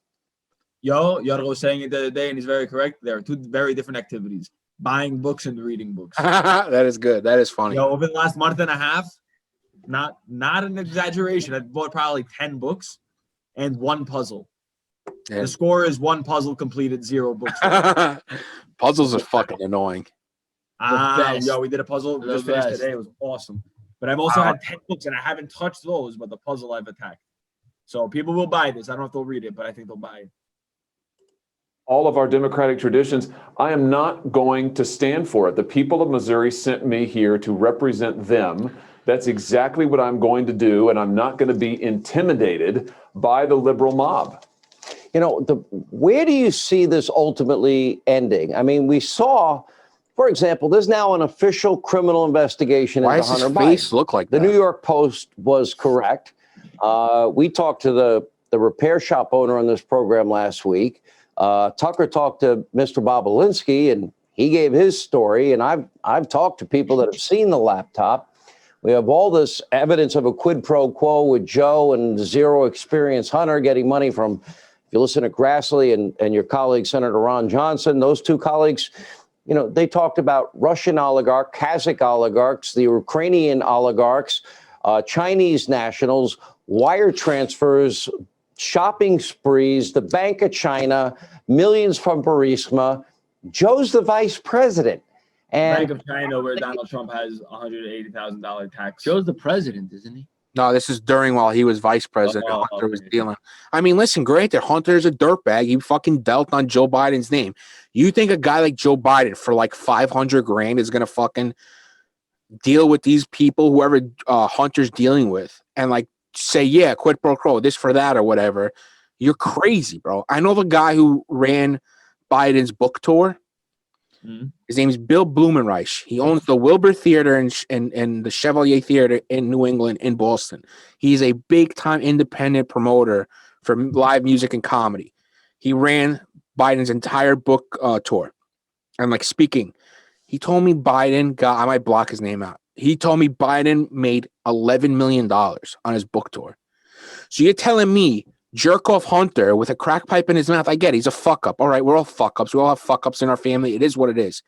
Yo, Yargo was saying it the other day, and he's very correct. There are two very different activities: buying books and reading books. That is good. That is funny. Yo, over the last month and a half, not an exaggeration, I've bought probably 10 books and one puzzle. Yeah. The score is 1 puzzle completed, 0 books. Puzzles are fucking annoying. Yo, we did a puzzle just finished today. It was awesome. But I've also had 10 books and I haven't touched those, but the puzzle I've attacked. So people will buy this. I don't know if they'll read it, but I think they'll buy it. All of our democratic traditions, I am not going to stand for it. The people of Missouri sent me here to represent them. That's exactly what I'm going to do, and I'm not going to be intimidated by the liberal mob. Where do you see this ultimately ending? I mean, we saw, for example, there's now an official criminal investigation into Hunter Biden. Why does his face look like that? The New York Post was correct. We talked to the repair shop owner on this program last week. Tucker talked to Mr. Bobolinsky, and he gave his story. And I've talked to people that have seen the laptop. We have all this evidence of a quid pro quo with Joe and zero experience Hunter getting money from, if you listen to Grassley and your colleague, Senator Ron Johnson, those two colleagues, they talked about Russian oligarch, Kazakh oligarchs, the Ukrainian oligarchs, Chinese nationals, wire transfers, shopping sprees, the Bank of China, millions from Burisma. Joe's the vice president. And Bank of China, where Donald Trump has $180,000 tax. Joe's the president, isn't he? No, this is while he was vice president. Hunter was dealing. I mean, listen, granted, Hunter's a dirtbag. He fucking dealt on Joe Biden's name. You think a guy like Joe Biden for like $500,000 is gonna fucking deal with these people, whoever Hunter's dealing with, and like say, yeah, quid pro quo, this for that or whatever? You're crazy, bro. I know the guy who ran Biden's book tour. Mm-hmm. His name is Bill Blumenreich. He owns the Wilbur Theater and the Chevalier Theater in New England, in Boston. He's a big-time independent promoter for live music and comedy. He ran Biden's entire book tour. And like speaking, he told me Biden got, I might block his name out. He told me Biden made $11 million on his book tour. So you're telling me jerk off Hunter with a crack pipe in his mouth? I get it. He's a fuck up. All right, we're all fuck ups. We all have fuck ups in our family. It is what it is.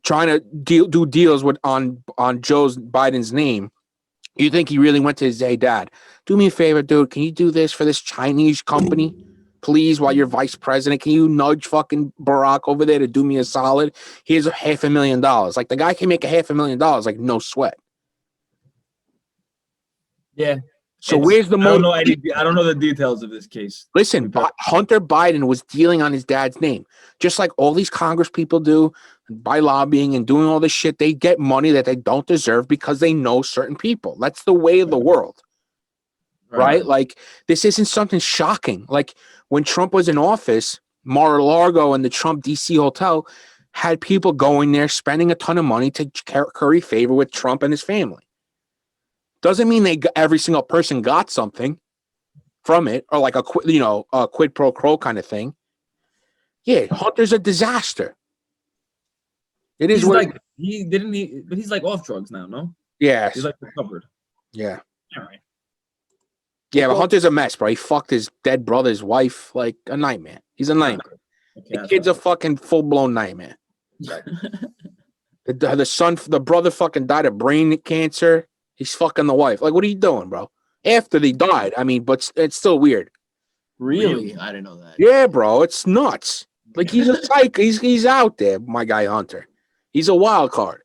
Trying to do deals with on Joe Biden's name. You think he really went to his, hey, dad, do me a favor, dude. Can you do this for this Chinese company? Please, while you're vice president, can you nudge fucking Barack over there to do me a solid? Here's $500,000. Like, the guy can make $500,000, like, no sweat. Yeah. So where's the motive? I don't know the details of this case. Listen, Hunter Biden was dealing on his dad's name, just like all these Congress people do by lobbying and doing all this shit. They get money that they don't deserve because they know certain people. That's the way of the world. Right? Like, this isn't something shocking. Like, when Trump was in office, Mar-a-Lago and the Trump DC hotel had people going there spending a ton of money to curry favor with Trump and his family. Doesn't mean every single person got something from it, or like a quid pro quo kind of thing. Yeah, Hunter's a disaster. It is what but he's like off drugs now, no? Yeah, he's like recovered. Yeah. All right. Yeah, but Hunter's a mess, bro. He fucked his dead brother's wife, like a nightmare. He's a nightmare. The kid's a fucking full-blown nightmare. The son, the brother fucking died of brain cancer. He's fucking the wife. Like, what are you doing, bro? After they died, I mean, but it's still weird. Really? I didn't know that. Yeah, bro, it's nuts. Like, he's a psych. He's out there, my guy Hunter. He's a wild card.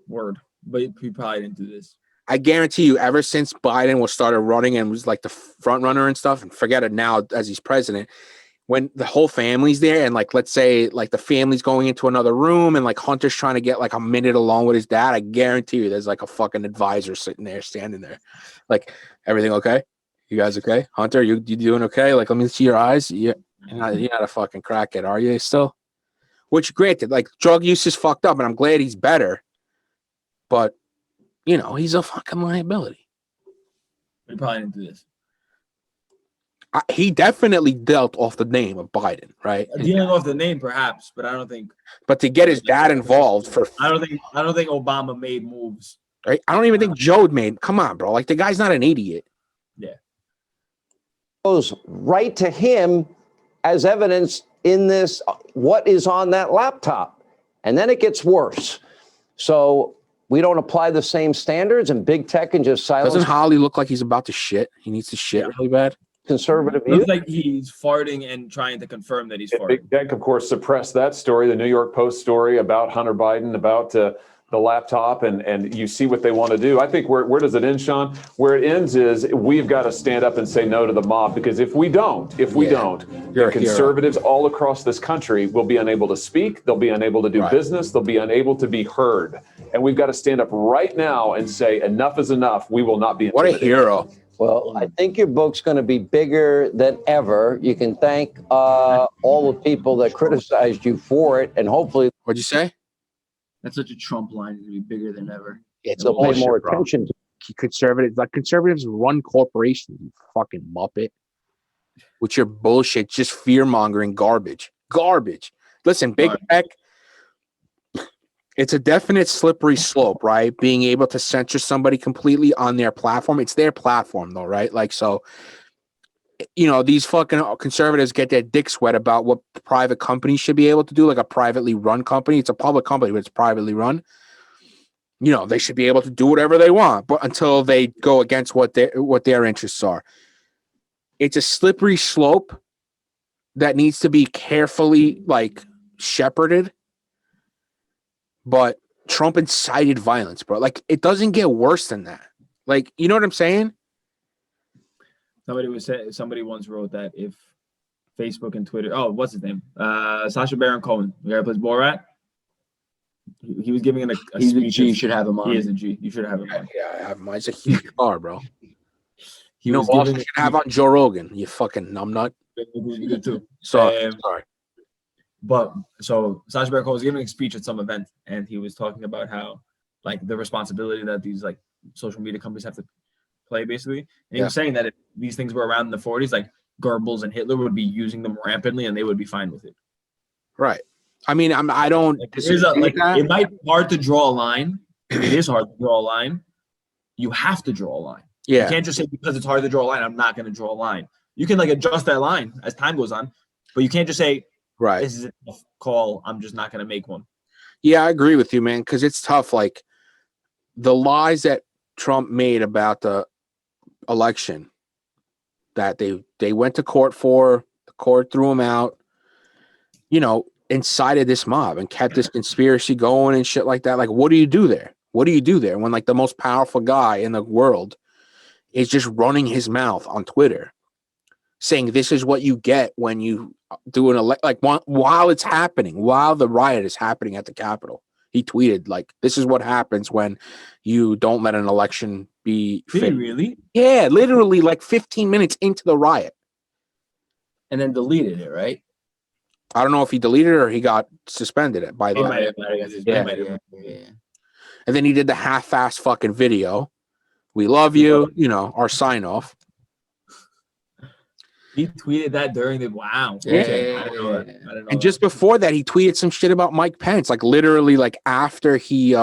Word. But he probably didn't do this. I guarantee you, ever since Biden started running and was like the front runner and stuff, and forget it now as he's president, when the whole family's there and like, let's say like the family's going into another room and like Hunter's trying to get like a minute alone with his dad, I guarantee you there's like a fucking advisor sitting there, standing there. Like, everything okay? You guys okay? Hunter, you doing okay? Like, let me see your eyes. You're not a fucking crackhead, are you still? Which, granted, like, drug use is fucked up and I'm glad he's better. But, you know, he's a fucking liability. He probably didn't do this. He definitely dealt off the name of Biden, right? Dealing off the name, perhaps, but I don't think. But to get his dad involved for, I don't think Obama made moves. Right? I don't even think Joe made. Come on, bro. Like, the guy's not an idiot. Yeah. Goes right to him as evidence in this. What is on that laptop, and then it gets worse. So we don't apply the same standards, and big tech can just silence. Doesn't Hawley look like he's about to shit? He needs to shit really bad. Conservative view. Looks like he's farting and trying to confirm that he's farting. Big tech, of course, suppressed that story, the New York Post story about Hunter Biden, about the laptop, and you see what they want to do. I think where does it end, Sean? Where it ends is we've got to stand up and say no to the mob, because if we don't, conservatives all across this country will be unable to speak. They'll be unable to do business. They'll be unable to be heard. And we've got to stand up right now and say enough is enough. We will not be intimidated. What a hero. Well, I think your book's going to be bigger than ever. You can thank all the people that criticized you for it, and hopefully. What'd you say? That's such a Trump line. It's going to be bigger than ever. It's they'll pay more attention to conservatives. Like, conservatives run corporations, you fucking muppet. With your bullshit, just fear-mongering garbage. Listen, big tech, it's a definite slippery slope, right? Being able to censor somebody completely on their platform. It's their platform, though, right? Like, so, you know, these fucking conservatives get their dicks wet about what private companies should be able to do, like a privately run company. It's a public company, but it's privately run. You know, they should be able to do whatever they want, but until they go against what their interests are. It's a slippery slope that needs to be carefully, like, shepherded. But Trump incited violence, bro. Like, it doesn't get worse than that. Like, you know what I'm saying? Somebody once wrote that if Facebook and Twitter, what's his name? Sacha Baron Cohen, the guy who plays Borat. He was giving he's a G. You should have him on. He is a G. You should have him on. Yeah, I have him on. He's a huge star, bro. You should have on Joe Rogan. You fucking numbnut. Good too. Sorry. But so Sacha Baron Cohen was giving a speech at some event, and he was talking about how, like, the responsibility that these like social media companies have to play, basically. And he was saying that these things were around in the 40s, like Goebbels and Hitler would be using them rampantly, and they would be fine with it. Right. I mean, I don't disagree with that. It might be hard to draw a line. It is hard to draw a line. You have to draw a line. Yeah. You can't just say because it's hard to draw a line, I'm not going to draw a line. You can like adjust that line as time goes on, but you can't just say, right, this is a tough call, I'm just not going to make one. Yeah, I agree with you, man, because it's tough. Like the lies that Trump made about the election that they went to court for, the court threw him out, you know, incited this mob and kept this conspiracy going and shit like that. Like, what do you do there? What do you do there when like the most powerful guy in the world is just running his mouth on Twitter saying this is what you get when you do an while it's happening, while the riot is happening at the Capitol. He tweeted like, this is what happens when you don't let an election be Did he fair. really? Yeah, literally like 15 minutes into the riot. And then deleted it, right? I don't know if he deleted it or he got suspended by the Yeah. And then he did the half-ass fucking video. We love you, you know, our sign off. He tweeted that during the wow. Yeah. Okay. I didn't know that. And just before that, he tweeted some shit about Mike Pence, like literally like after he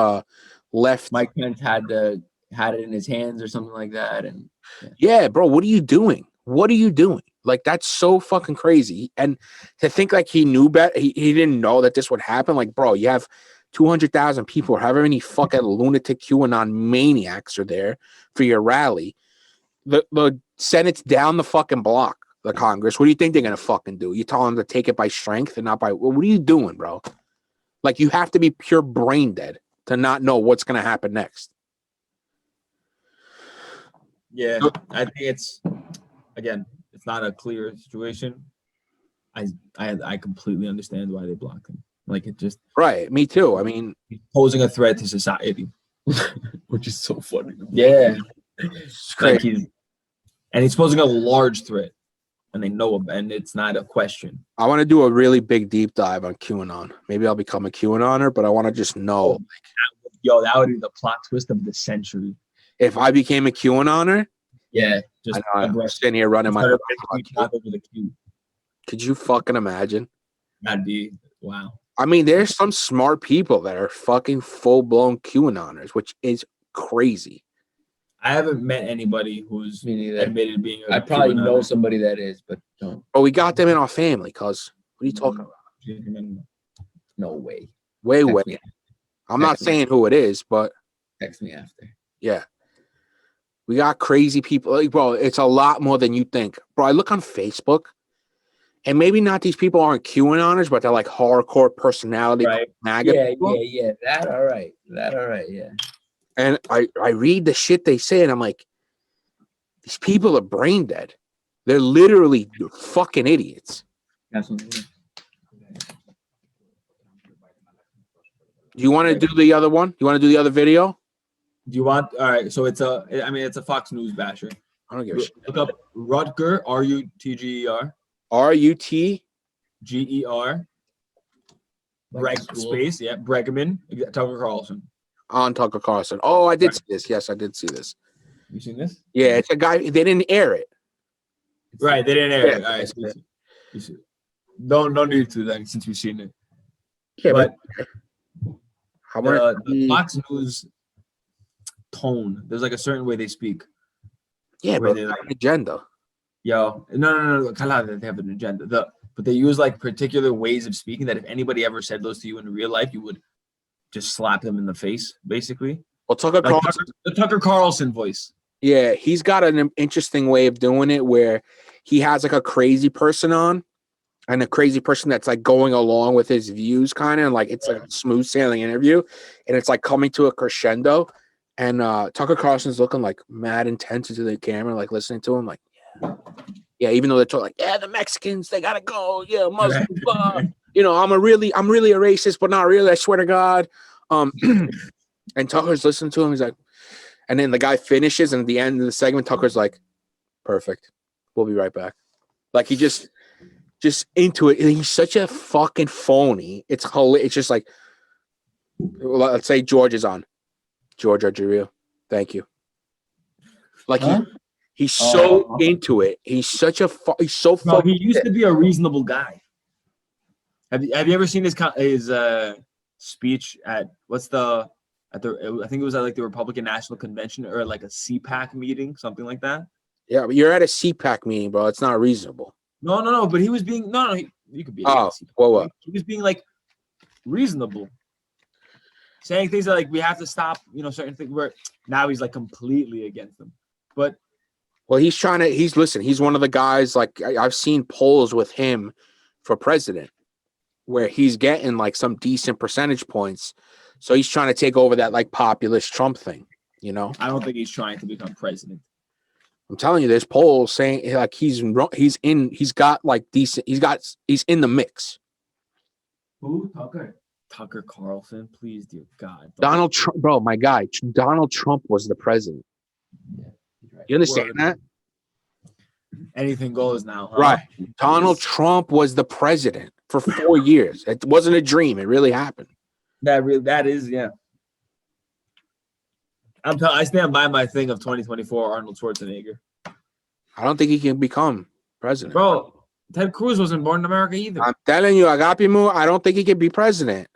left. Mike Pence had it in his hands or something like that. And yeah, bro, what are you doing? What are you doing? Like, that's so fucking crazy. And to think like he knew better, he didn't know that this would happen. Like, bro, you have 200,000 people, or however many fucking lunatic QAnon maniacs are there for your rally. The Senate's down the fucking block, the Congress. What do you think they're going to fucking do? You tell them to take it by strength and not by, well, what are you doing, bro? Like, you have to be pure brain dead to not know what's going to happen next. Yeah, I think it's, again, it's not a clear situation. I completely understand why they blocked him. Like, it just right. Me too. I mean, he's posing a threat to society, which is so funny. yeah, Like he's posing a large threat, and they know him, and it's not a question. I want to do a really big deep dive on QAnon. Maybe I'll become a QAnoner, but I want to just know. Yo, that would be the plot twist of the century. If I became a QAnoner, yeah, just I'm sitting here running my. Could you fucking imagine? That'd be wow. I mean, there's some smart people that are fucking full-blown QAnoners, which is crazy. I haven't met anybody who's admitted being a I probably QAnoner. know somebody that is, but don't. Oh, we got them in our family, cuz. What are you talking about? No way. Way. Me. I'm not saying who it is, but Text me after. yeah. We got crazy people. Like, bro, it's a lot more than you think. Bro, I look on Facebook, and maybe not these people aren't QAnoners, but they're like hardcore personality. Right. MAGA Yeah. That all right. Yeah. And I read the shit they say, and I'm like, these people are brain dead. They're literally fucking idiots. Absolutely. Do you want to do the other one? You want to do the other video? Do you want? All right. So it's a Fox News basher. I don't give a shit. Look up Rutger, Rutger, RUTGER space, yeah, Bregman, Tucker Carlson. on Tucker Carlson. Oh, I did see this. Yes, I did see this. You seen this? Yeah, it's a guy. They didn't air it. Right, they didn't air it. Yeah. All right, so you see it. No need to then, since we've seen it. Yeah, But how about the Fox News tone? There's like a certain way they speak. yeah, where but they they like, an agenda. yo, no. They have an agenda. But they use like particular ways of speaking that if anybody ever said those to you in real life, you would just slap them in the face, basically. Well, Tucker Like Carlson. the Tucker Carlson voice. Yeah, he's got an interesting way of doing it where he has like a crazy person on and a crazy person that's like going along with his views kind of, and like it's like a smooth sailing interview and it's like coming to a crescendo, and Tucker Carlson's looking like mad intense into the camera, like listening to him like, yeah, even though they're talking like, yeah, the Mexicans, they gotta go, yeah, Muslims, you know, I'm really a racist, but not really, I swear to God. And Tucker's listening to him, he's like, and then the guy finishes, and at the end of the segment, Tucker's like, perfect. We'll be right back. Like, he just into it. And he's such a fucking phony. It's hilarious. It's just like, let's say George is on. George Argerio. Thank you. Like, He's so into it. He's such a he's so Bro, fucking. he used to be a reasonable guy. Have you ever seen his speech at I think it was at like the Republican National Convention or like a CPAC meeting, something like that. Yeah, but you're at a CPAC meeting, bro. It's not reasonable. No. But he was being you could be. What? He was being like reasonable, saying things that like we have to stop, certain things. Where now he's like completely against them. But well, he's one of the guys. Like I've seen polls with him for president, where he's getting like some decent percentage points. So he's trying to take over that like populist Trump thing. I don't think he's trying to become president. I'm telling you, there's polls saying like he's in the mix. Who? Tucker Carlson, please, dear God. Donald Trump, bro, my guy. Donald Trump was the president. You understand that? Anything goes now, huh? Right. Donald Trump was the president for 4 years. It wasn't a dream. It really happened. That is, yeah. I stand by my thing of 2024 Arnold Schwarzenegger. I don't think he can become president. Bro, Ted Cruz wasn't born in America either. I'm telling you, Agapimu, I don't think he can be president.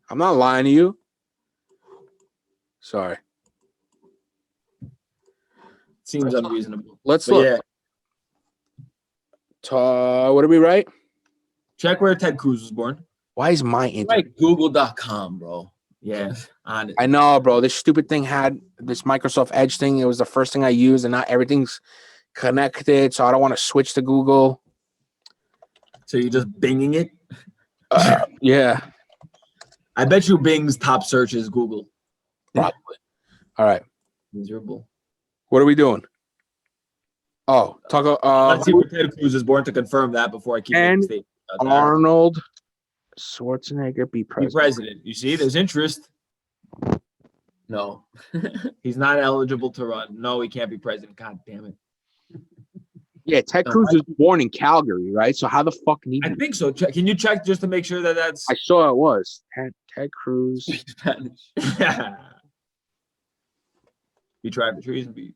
I'm not lying to you. Sorry. Seems unreasonable. Let's look. Yeah. What did we write? Check where Ted Cruz was born. Why is my internet? Like Google.com, bro. Yeah, on it. I know, bro. This stupid thing had this Microsoft Edge thing. It was the first thing I used, and not everything's connected, so I don't want to switch to Google. So you're just binging it? Yeah. I bet you Bing's top search is Google. Probably. All right. Miserable. What are we doing? Oh, Let's see where Ted Cruz is born to confirm that before I keep making statements. Arnold Schwarzenegger be president. Be president. You see, there's interest. No. He's not eligible to run. No, he can't be president. God damn it. Yeah, Ted Cruz was born in Calgary, right? So how the fuck can he? I think so. Can you check just to make sure that that's? I saw it was Ted Cruz. Spanish. Be trying for trees and be.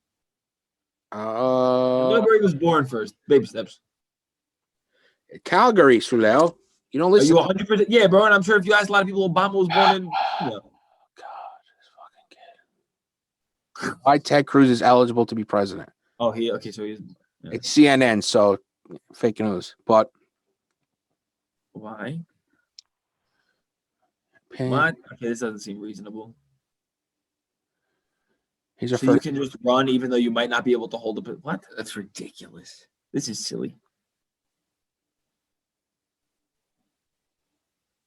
Where he was born first. Baby steps. Calgary, Suleo. You don't listen. Are you 100%? Yeah, bro. And I'm sure if you ask a lot of people, Obama was born in. God, this fucking kid. Why Ted Cruz is eligible to be president? Oh, okay. So he's. Yeah. It's CNN, so fake news. But why? What? Okay, this doesn't seem reasonable. So you can just run even though you might not be able to hold it. What? That's ridiculous. This is silly.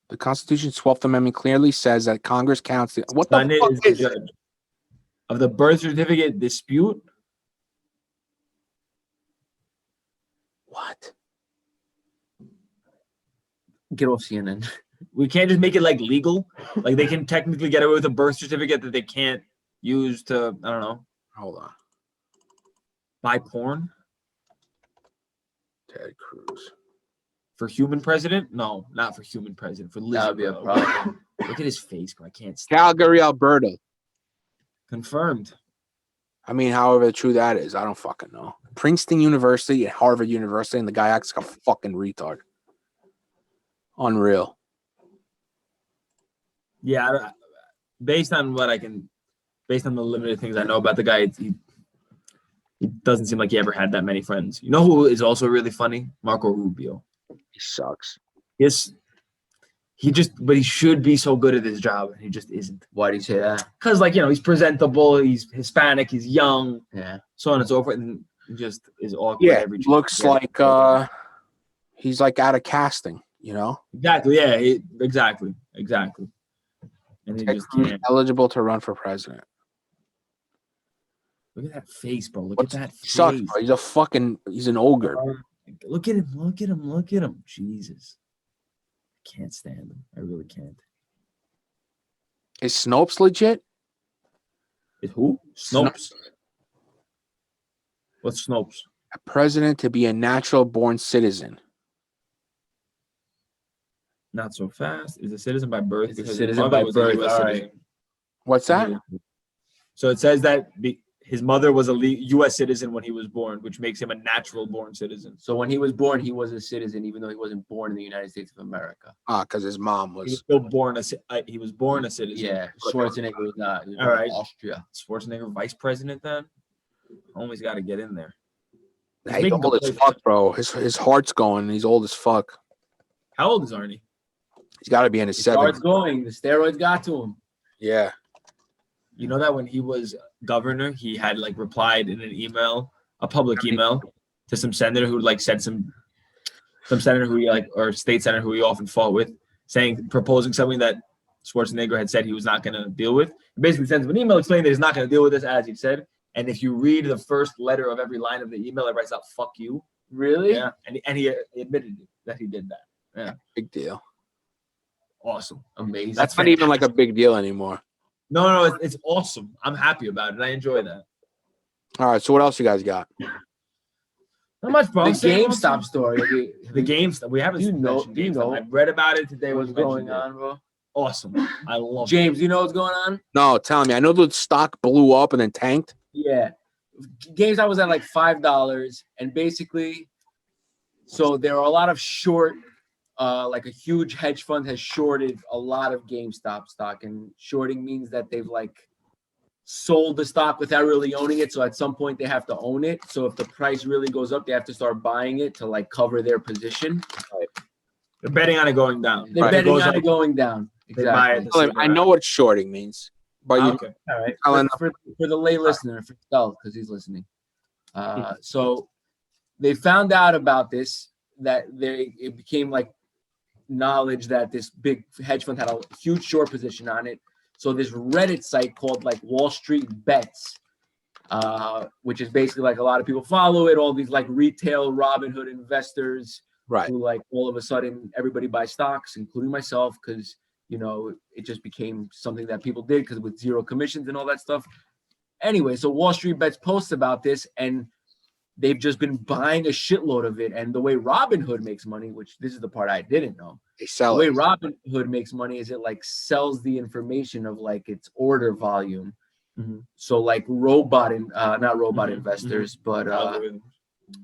The Constitution's 12th Amendment clearly says that Congress counts the what the fuck is judge of the birth certificate dispute. What? Get off CNN. We can't just make it like legal. Like they can technically get away with a birth certificate that they can't use to, I don't know. Hold on. Buy porn? Ted Cruz. For human president? No, not for human president. For lizard. That would be a problem. Look at his face, bro. I can't stand Calgary, Alberta. Confirmed. I mean, however true that is, I don't fucking know. Princeton University and Harvard University, and the guy acts like a fucking retard. Unreal. Yeah, based on the limited things I know about the guy, he doesn't seem like he ever had that many friends. You know who is also really funny? Marco Rubio. He sucks. Yes, but he should be so good at his job, and he just isn't. Why do you say that? Because, he's presentable, he's Hispanic, he's young, so on and so forth, and he just is awkward. Yeah, looks like he's like out of casting, Exactly. Yeah. Exactly. And he just can't. Eligible to run for president. Look at that face, bro. Look at that face. Sucks, bro. He's an ogre. Look at him. Jesus. I can't stand him. I really can't. Is Snopes legit? Is who? Snopes. What's Snopes? A president to be a natural born citizen. Not so fast. Is a citizen by birth. It's a citizen by birth. All right. What's that? So it says that his mother was a U.S. citizen when he was born, which makes him a natural born citizen. So when he was born, he was a citizen, even though he wasn't born in the United States of America. Because his mom He was was. still born he was born a citizen. Yeah, Schwarzenegger was not. He was All born right. in Austria. Schwarzenegger vice president then. Homie's got to get in there. He's making old the as play- fuck, bro. His heart's going. He's old as fuck. How old is Arnie? He's got to be in his His heart's 70s. going. The steroids got to him. Yeah. You know that when he was governor, he had like replied in an email, a public email, to some senator who like said some senator who he like or state senator who he often fought with, proposing something that Schwarzenegger had said he was not going to deal with. He basically sends him an email explaining that he's not going to deal with this as he said. And if you read the first letter of every line of the email, it writes out "fuck you." Really? Yeah, and he admitted that he did that. Yeah, Big deal. awesome. Amazing. That's not even like a big deal anymore. No, it's awesome. I'm happy about it. I enjoy that. All right. So what else you guys got? Not much, bro. The GameStop story. The GameStop. We haven't mentioned do you GameStop. know I read about it today. What's when you going mentioned it. on, bro? Awesome. I love it. James, you know what's going on? No, tell me. I know the stock blew up and then tanked. Yeah. GameStop was at like $5. And basically, so there are a lot of short, like a huge hedge fund has shorted a lot of GameStop stock. And shorting means that they've like sold the stock without really owning it. So at some point they have to own it. So if the price really goes up, they have to start buying it to like cover their position. They're betting on it going down. They're Right. betting It goes on it up, going down. they buy it Exactly. to see I know what shorting means, but you okay. All right. telling For the lay listener, for Stel, because he's listening. So they found out about this, that it became like knowledge that this big hedge fund had a huge short position on it. So this Reddit site called like Wall Street Bets, which is basically like a lot of people follow it, all these like retail Robinhood investors right. who like all of a sudden everybody buys stocks, including myself, because it just became something that people did because with zero commissions and all that stuff. Anyway, so Wall Street Bets posts about this, and they've just been buying a shitload of it. And the way Robinhood makes money, which this is the part I didn't know, They the sell way it. Robinhood makes money is it like sells the information of like its order volume. Mhm. So like not robot Mhm, investors, but Algorithm.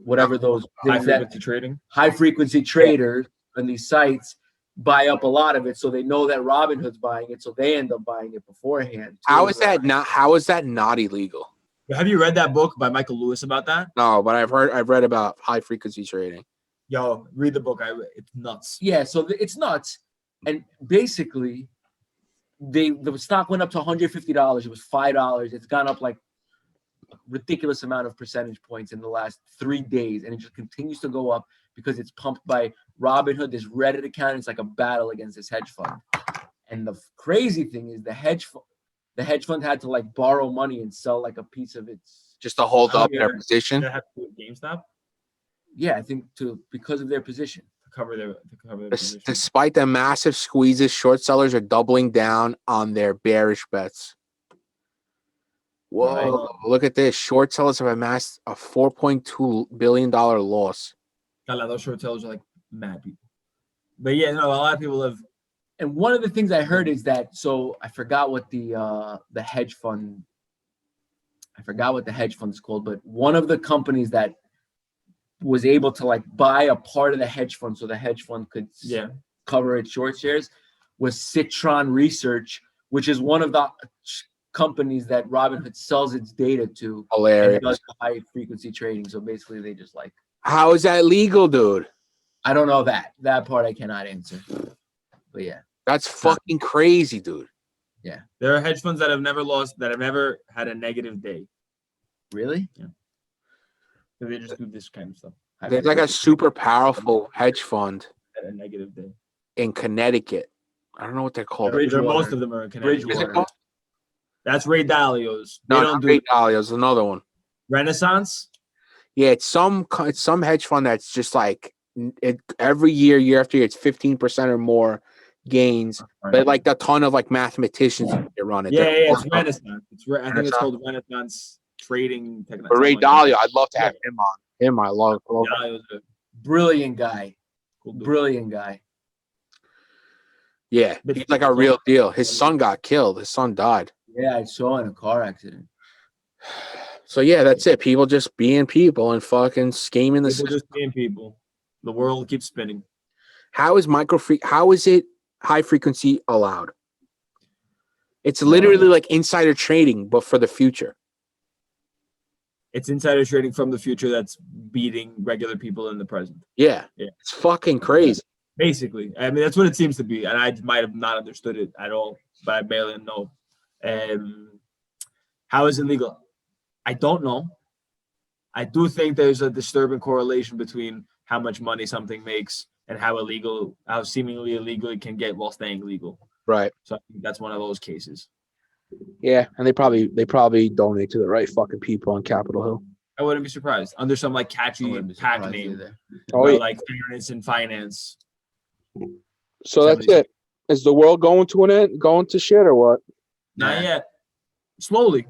whatever those High things that frequency trading. high frequency traders on these sites buy up a lot of it, so they know that Robinhood's buying it, so they end up buying it beforehand. How is that not illegal? Have you read that book by Michael Lewis about that? No, but I've read about high frequency trading. Yo, read the book. It's nuts. Yeah, so it's nuts. And basically, the stock went up to $150. It was $5. It's gone up like a ridiculous amount of percentage points in the last 3 days, and it just continues to go up because it's pumped by Robinhood, this Reddit account. It's like a battle against this hedge fund. And the crazy thing is the hedge fund had to like borrow money and sell like a piece of its. Just to hold Oh, up yeah. their position. Does that have to do with GameStop Yeah, I think because of their position. to cover their position? Despite the massive squeezes, short sellers are doubling down on their bearish bets. Whoa, Right. look at this. Short sellers have amassed a $4.2 billion loss. God, those short sellers are like mad people. But yeah, no, a lot of people have. And one of the things I heard is that, so I forgot what the hedge fund. I forgot what the hedge fund is called, but one of the companies that was able to like buy a part of the hedge fund, so the hedge fund could cover its short shares, was Citron Research, which is one of the companies that Robinhood sells its data to. Hilarious. And does high frequency trading. So basically, they just like. How is that legal, dude? I don't know that part I cannot answer. But yeah, That's fucking crazy, dude. There are hedge funds that have never had a negative day. really? So they just do this kind of stuff. There's like a super powerful hedge fund At a negative day. in Connecticut. I don't know what they're called. Most of them are in Connecticut. Is it called? That's Ray Dalio's. They No, don't not do Ray Dalio. It's another one. Renaissance. Yeah, it's some hedge fund that's just like every year after year, it's 15% or more gains. But like a ton of like mathematicians that run it. Yeah, They're it's Renaissance. I think it's called Renaissance Trading Technology. But Ray Dalio, I'd love to have him on. Him, I love. Dalio's a Brilliant guy. cool dude. Brilliant guy. Yeah, he's like a real deal. His son got killed. His son died. Yeah, I saw in a car accident. So yeah, that's it. People just being people and fucking scheming the People system. just being people. The world keeps spinning. How is how is it high frequency allowed? It's literally like insider trading, but for the future. It's insider trading from the future that's beating regular people in the present. Yeah. It's fucking crazy. Basically, I mean, that's what it seems to be. And I might have not understood it at all, but I barely know. How is it legal? I don't know. I do think there's a disturbing correlation between how much money something makes and how seemingly illegal it can get while staying legal. Right. So I think that's one of those cases. Yeah, and they probably donate to the right fucking people on Capitol Hill. I wouldn't be surprised under some like catchy pack name, Either. like fairness and finance. So that's it. Is the world going to shit or what? Not yet. Slowly.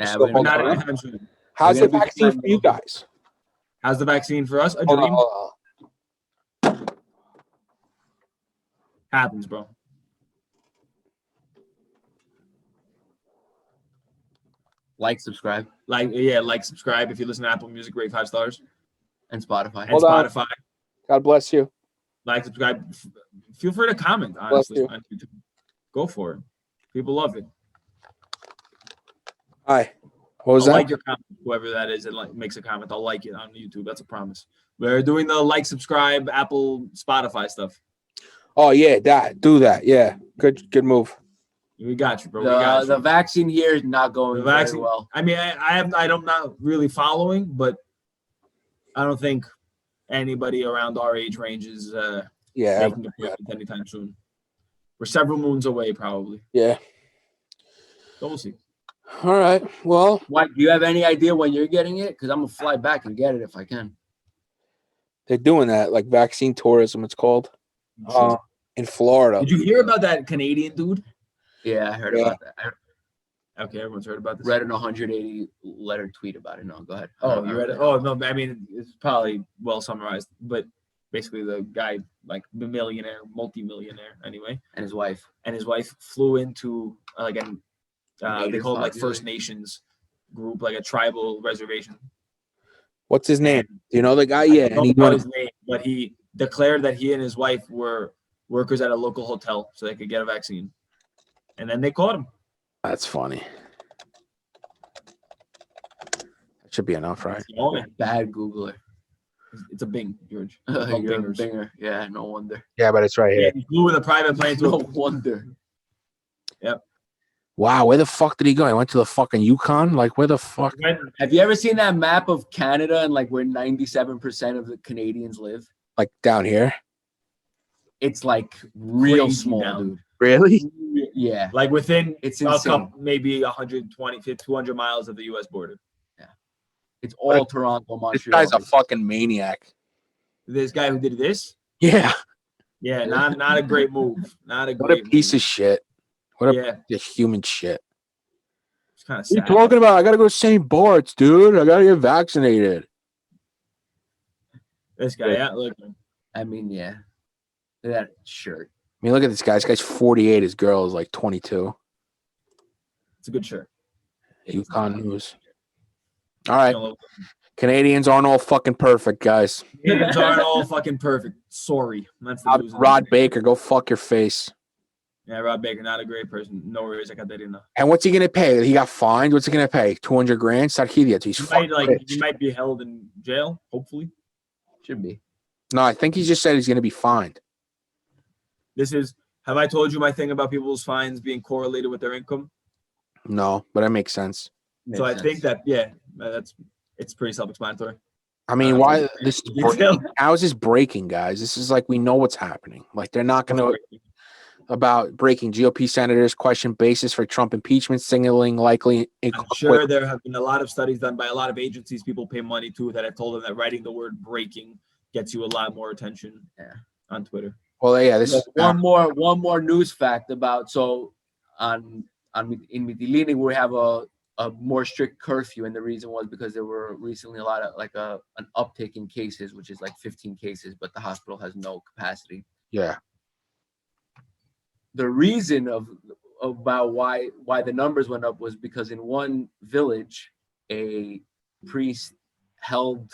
Nah, So we're Not gonna- anytime soon. How's the We're gonna be vaccine for you guys? How's the vaccine for us? A Hold on, dream. hold on. Happens, bro. like, subscribe, Like, subscribe. If you listen to Apple Music, rate 5 stars. and Spotify. And Hold on. Spotify. God bless you. Like, subscribe. Feel free to comment, honestly, on YouTube. Go for it. People love it. Hi. What was I'll that? like your comment, whoever that is that makes a comment. I'll like it on YouTube. That's a promise. We're doing the like, subscribe, Apple, Spotify stuff. Oh yeah, do that. Yeah. Good move. We got you, bro. We got you. The vaccine here is not going very well. I mean, I'm not really following, but I don't think anybody around our age range is making a point anytime soon. We're several moons away, probably. Yeah. So we'll see. All right. Well, What, do you have any idea when you're getting it? Because I'm gonna fly back and get it if I can. they're doing that, like vaccine tourism, it's called. In Florida. Did you hear about that Canadian dude? Yeah, I heard about that. I Okay, everyone's heard about this. read an 180 letter tweet about it. No, go ahead. Oh, you read it? Oh, no, I mean, it's probably well summarized, but basically the guy, like the millionaire, multi-millionaire anyway, And his wife. flew into like they Native call it like population. First Nations group, like a tribal reservation. What's his name? And Do you know the guy? I Yeah. don't And he know went, his name, but he declared that he and his wife were workers at a local hotel so they could get a vaccine. And then they caught him. that's funny. That should be enough, right? Oh, Bad Googler. it's a Bing, George. You're a Bingers. binger. Yeah, no wonder. Yeah, but it's right Yeah, here. he flew with a private plane to No wonder. Wow, where the fuck did he go? He went to the fucking Yukon? Like, where the fuck? Have you ever seen that map of Canada and like where 97% of the Canadians live? Like down here? It's like real Crazy small, down. dude. Really? Yeah, Like within it's a insane. couple, maybe 120, 200 miles of the U.S. border. It's all Toronto, This Montreal. guy's a fucking maniac. This guy who did this, Yeah. yeah, not a great move. Not a What a great piece move. of shit. What Yeah, a human shit. it's kind of What are sad. you talking about? I gotta go to St. Bart's, dude. I gotta get vaccinated. This guy, yeah, look. I mean, yeah. That shirt. I mean, look at this guy. This guy's 48. His girl is like 22. It's a good shirt. Yukon News. All right. You know, Canadians aren't all fucking perfect, guys. Canadians aren't all fucking perfect. Sorry, that's the news. Rod Baker, go fuck your face. Yeah, Rod Baker, not a great person. No worries, I got that in there. And what's he gonna pay? He got fined. What's he gonna pay? 200 grand? Sarkidia. He's fucking rich. He might be held in jail. Hopefully, Should be. No, I think he just said he's gonna be fined. this is. Have I told you my thing about people's fines being correlated with their income? No, but that makes sense. So I think that it's pretty self-explanatory. I mean, why this is Detail. how is this breaking, guys? This is like we know what's happening. Like they're not gonna about breaking GOP senators question basis for Trump impeachment, signaling likely. I'm sure there have been a lot of studies done by a lot of agencies people pay money to that have told them that writing the word breaking gets you a lot more attention on Twitter. Well, yeah, this is One more news fact about in Mitilini we have a more strict curfew, and the reason was because there were recently a lot of an uptick in cases, which is like 15 cases, but the hospital has no capacity. yeah. The reason about why the numbers went up was because in one village a priest held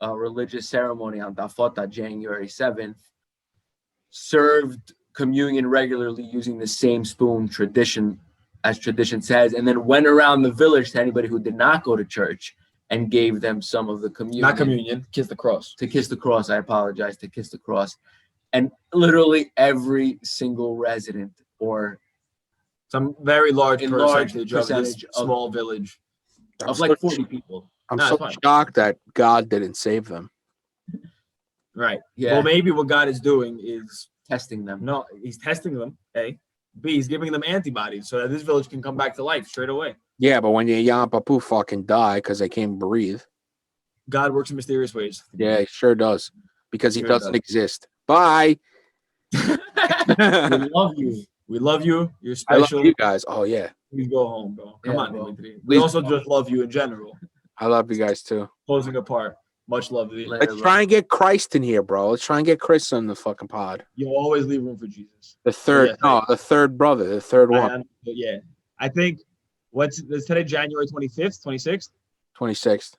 a religious ceremony on Dafota, January 7th, served communion regularly using the same spoon tradition says, and then went around the village to anybody who did not go to church and gave them some of the communion. Not communion, kiss the cross. To kiss the cross, I apologize, to kiss the cross. And literally every single resident or some very large large percentage percentage of this of- small village. of like 40 people. I'm Nah, so it's fine. shocked that God didn't save them. Right. Yeah. Well, maybe what God is doing is Testing them. no, he's testing them. A, B, he's giving them antibodies so that this village can come back to life straight away. Yeah, but when your Yam Papu fucking die because they can't breathe, God works in mysterious ways. yeah, he sure does. Because he Sure doesn't does. exist. Bye. We love you. We love you. You're I love special. you guys. Oh yeah. Please go home, bro. Come Yeah, on, bro. Dimitri. We Please also go. just love you in general. I love you guys too. Closing apart. Much love to you. Later, Let's bro. try and get Christ in here, bro. Let's try and get Chris on the fucking pod. You'll always leave room for Jesus. The third, Yeah, no, the third brother, the third one. Yeah. I think is today January 25th, 26th? 26th.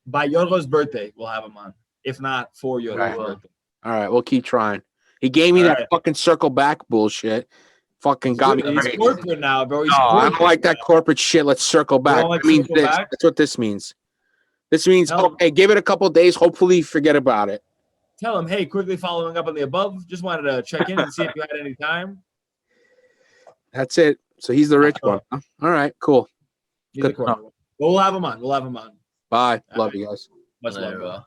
By Yorgo's birthday, we'll have him on. If not, for Yorgo's Right. birthday. All right, we'll keep trying. He gave me All that right. fucking circle back bullshit. Fucking got me. He's crazy. corporate now, bro. He's No, I corporate don't like that now. corporate shit. Let's circle back. don't like That means circle this. back? That's what this means. This means, Tell- okay, give it a couple days. Hopefully, forget about it. Tell him, hey, quickly following up on the above. Just wanted to check in and see if you had any time. That's it. So he's the rich one. Huh? All right, cool. He's Good a corporate one. But we'll have him on. We'll have him on. Bye. All Love right. you guys. Much Later, love, bro. bro.